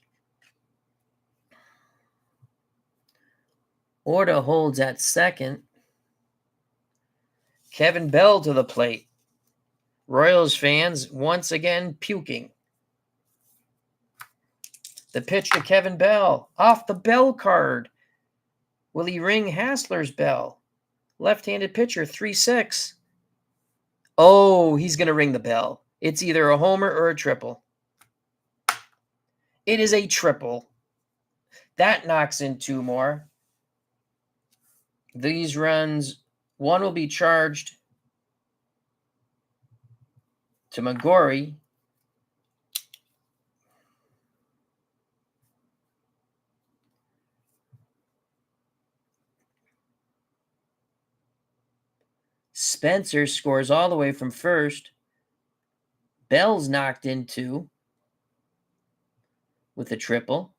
Orta holds at second. Kevin Bell to the plate. Royals fans once again puking. The pitch to Kevin Bell. Off the bell card. Will he ring Hassler's bell? Left-handed pitcher, 3-6. Oh, he's going to ring the bell. It's either a homer or a triple. It is a triple. That knocks in 2 more. These runs, one will be charged to Magori. Spencer scores all the way from first. Bell's knocked in 2 with a triple.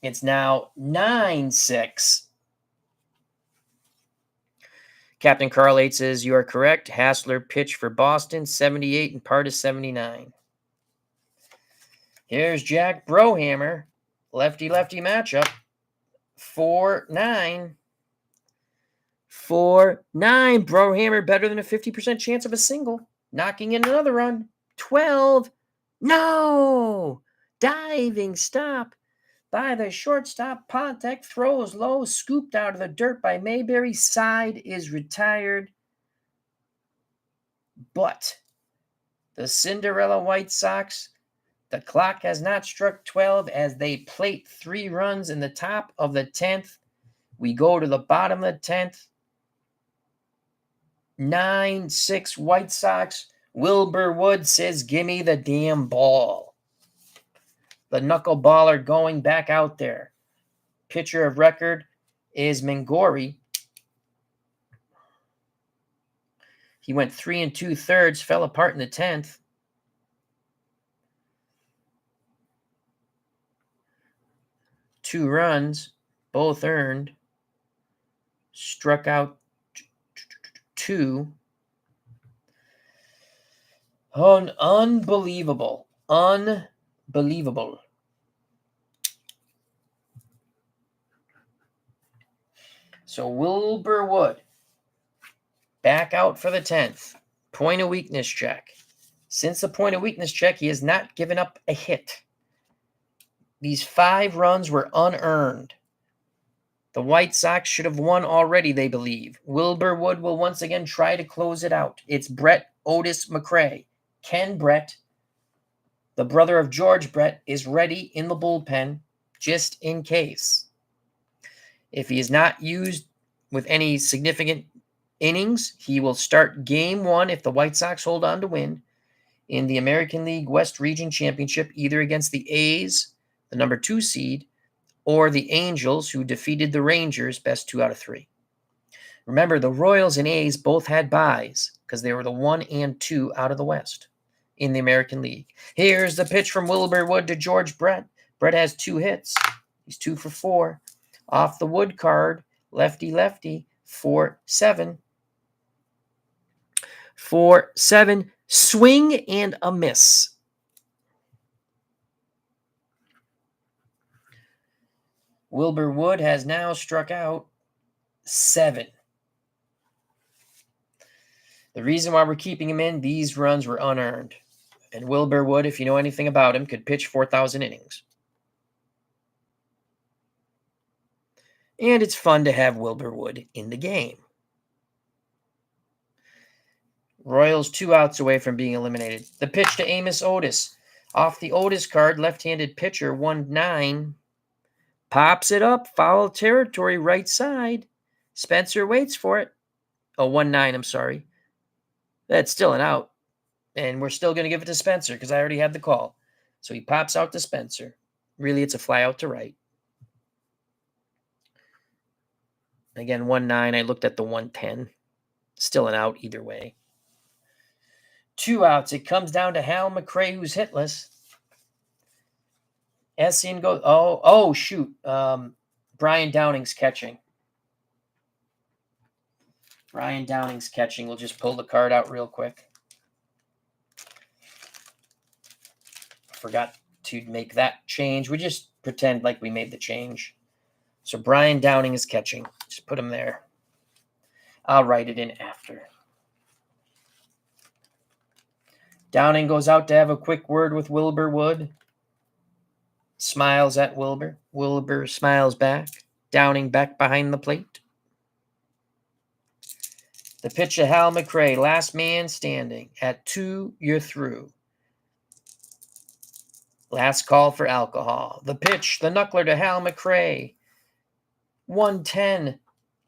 It's now 9-6. Captain Carl 8 says, you are correct. Hassler pitched for Boston, 78 and part of 79. Here's Jack Brohammer. Lefty-lefty matchup. 4-9. 4-9. Brohammer better than a 50% chance of a single. Knocking in another run. 12. No! Diving stop by the shortstop. Pontek throws low, scooped out of the dirt by Mayberry. Side is retired. But the Cinderella White Sox, the clock has not struck 12 as they plate 3 runs in the top of the 10th. We go to the bottom of the 10th. 9-6 White Sox. Wilbur Wood says, give me the damn ball. The knuckleballer going back out there. Pitcher of record is Mangori. He went 3 2/3, fell apart in the 10th. Two runs, both earned. Struck out 2. Unbelievable. Unbelievable. So Wilbur Wood back out for the 10th. Point of weakness check. Since the point of weakness check, he has not given up a hit. These 5 runs were unearned. The White Sox should have won already, they believe. Wilbur Wood will once again try to close it out. It's Brett Otis McCray. Ken Brett, the brother of George Brett, is ready in the bullpen just in case. If he is not used with any significant innings, he will start game 1 if the White Sox hold on to win in the American League West Region Championship, either against the A's, the number 2 seed, or the Angels, who defeated the Rangers, best 2 out of 3. Remember, the Royals and A's both had byes because they were the 1 and 2 out of the West in the American League. Here's the pitch from Wilbur Wood to George Brett. Brett has 2 hits. He's 2 for 4. Off the Wood card, lefty-lefty, 4-7. 4-7. Swing and a miss. Wilbur Wood has now struck out 7. The reason why we're keeping him in, these runs were unearned. And Wilbur Wood, if you know anything about him, could pitch 4,000 innings. And it's fun to have Wilbur Wood in the game. Royals 2 outs away from being eliminated. The pitch to Amos Otis. Off the Otis card, left-handed pitcher, 1-9. Pops it up, foul territory, right side. Spencer waits for it. Oh, 1-9, I'm sorry. That's still an out. And we're still going to give it to Spencer because I already had the call. So he pops out to Spencer. Really, it's a fly out to right. Again, 1-9. I looked at the 1-10. Still an out either way. 2 outs. It comes down to Hal McRae, who's hitless. Essien goes. Oh, shoot. Brian Downing's catching. Brian Downing's catching. We'll just pull the card out real quick. Forgot to make that change. We just pretend like we made the change. So Brian Downing is catching. Just put him there. I'll write it in after. Downing goes out to have a quick word with Wilbur Wood. Smiles at Wilbur. Wilbur smiles back. Downing back behind the plate. The pitch to Hal McRae. Last man standing. At 2, you're through. Last call for alcohol. The pitch, the knuckler to Hal McRae. 110.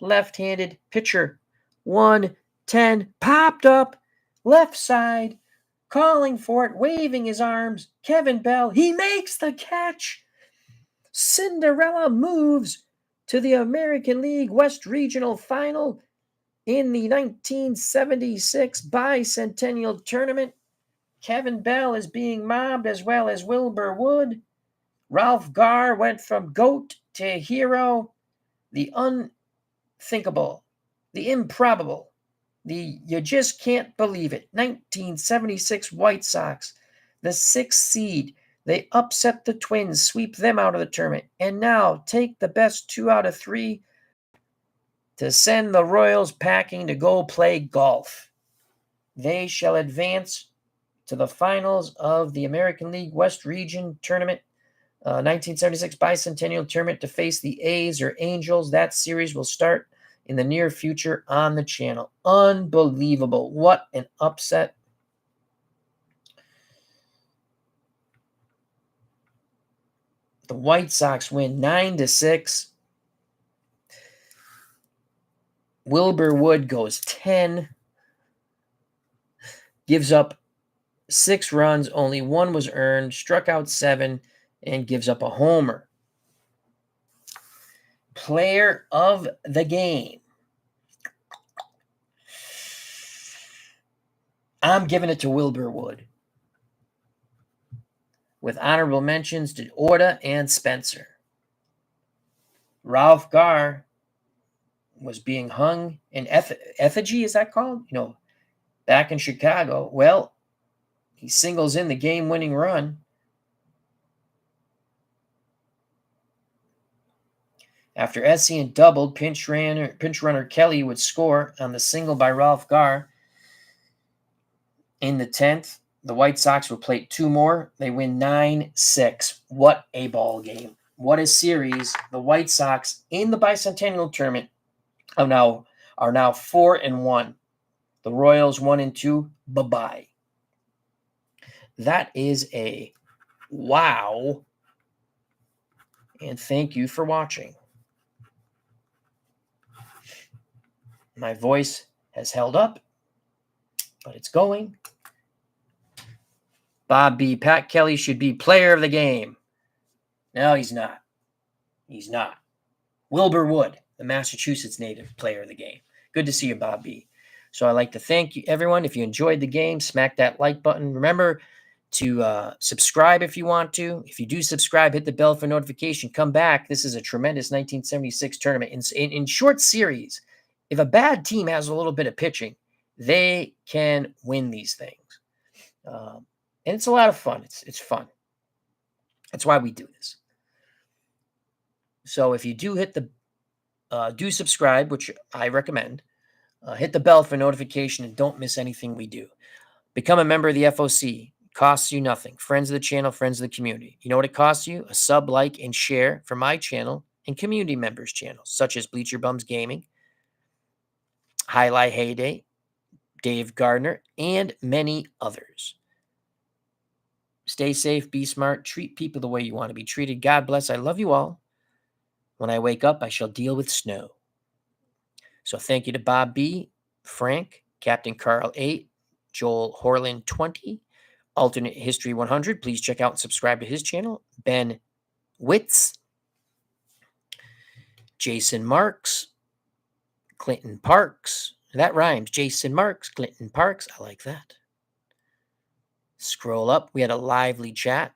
Left-handed pitcher. 110. Popped up. Left side. Calling for it. Waving his arms. Kevin Bell. He makes the catch. Cinderella moves to the American League West Regional Final in the 1976 Bicentennial Tournament. Kevin Bell is being mobbed as well as Wilbur Wood. Ralph Garr went from GOAT to hero. The unthinkable, the improbable, the you just can't believe it. 1976 White Sox, the 6th seed. They upset the Twins, sweep them out of the tournament, and now take the best 2 out of 3 to send the Royals packing to go play golf. They shall advance to the finals of the American League West Region Tournament, 1976 Bicentennial Tournament, to face the A's or Angels. That series will start in the near future on the channel. Unbelievable. What an upset. The White Sox win 9-6. Wilbur Wood goes 10. Gives up 6 runs, only 1 was earned, struck out 7, and gives up a homer. Player of the game. I'm giving it to Wilbur Wood, with honorable mentions to Orta and Spencer. Ralph Garr was being hung in effigy, is that called? Back in Chicago. Well, he singles in the game-winning run. After Essien doubled, pinch runner Kelly would score on the single by Ralph Garr. In the 10th, the White Sox would play 2 more. They win 9-6. What a ball game. What a series. The White Sox in the Bicentennial Tournament are now 4-1. The Royals 1-2. Bye-bye. That is a wow. And thank you for watching. My voice has held up, but it's going. Bob B. Pat Kelly should be player of the game. No, he's not. He's not. Wilbur Wood, the Massachusetts native, player of the game. Good to see you, Bob B. So I'd like to thank you, everyone. If you enjoyed the game, smack that like button. Remember to subscribe if you want to. If you do subscribe, hit the bell for notification. Come back. This is a tremendous 1976 tournament. In short series, if a bad team has a little bit of pitching, they can win these things. And it's a lot of fun. It's fun. That's why we do this. So if you do hit the do subscribe, which I recommend, hit the bell for notification and don't miss anything we do. Become a member of the FOC. Costs you nothing. Friends of the channel, friends of the community. You know what it costs you? A sub, like, and share for my channel and community members' channels, such as Bleacher Bums Gaming, Highlight Heyday, Dave Gardner, and many others. Stay safe, be smart, treat people the way you want to be treated. God bless. I love you all. When I wake up, I shall deal with snow. So thank you to Bob B., Frank, Captain Carl 8, Joel Horland 20, Alternate History 100. Please check out and subscribe to his channel. Ben Witz, Jason Marks, Clinton Parks. That rhymes. Jason Marks, Clinton Parks. I like that. Scroll up. We had a lively chat.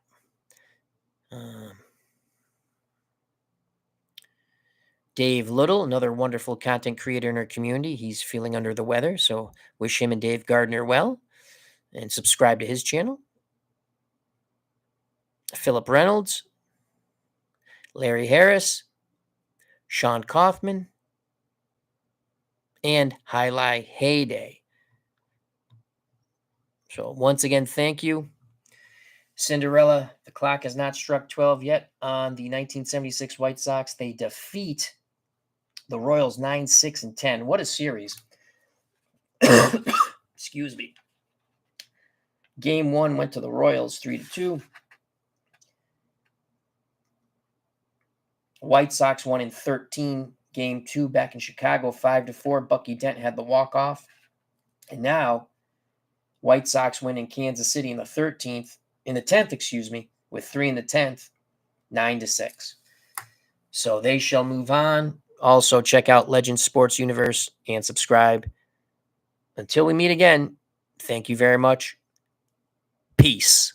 Dave Little, another wonderful content creator in our community. He's feeling under the weather, so wish him and Dave Gardner well and subscribe to his channel. Philip Reynolds, Larry Harris, Sean Kaufman, and Highlight Heyday. So once again, thank you. Cinderella, the clock has not struck 12 yet on the 1976 White Sox. They defeat the Royals 9-6 and 10. What a series. Excuse me. Game 1 went to the Royals 3-2. White Sox won in 13. Game 2 back in Chicago 5-4. Bucky Dent had the walk-off. And now White Sox win in Kansas City in the 10th, with 3 in the 10th, 9-6. So they shall move on. Also, check out Legends Sports Universe and subscribe. Until we meet again, thank you very much. Peace.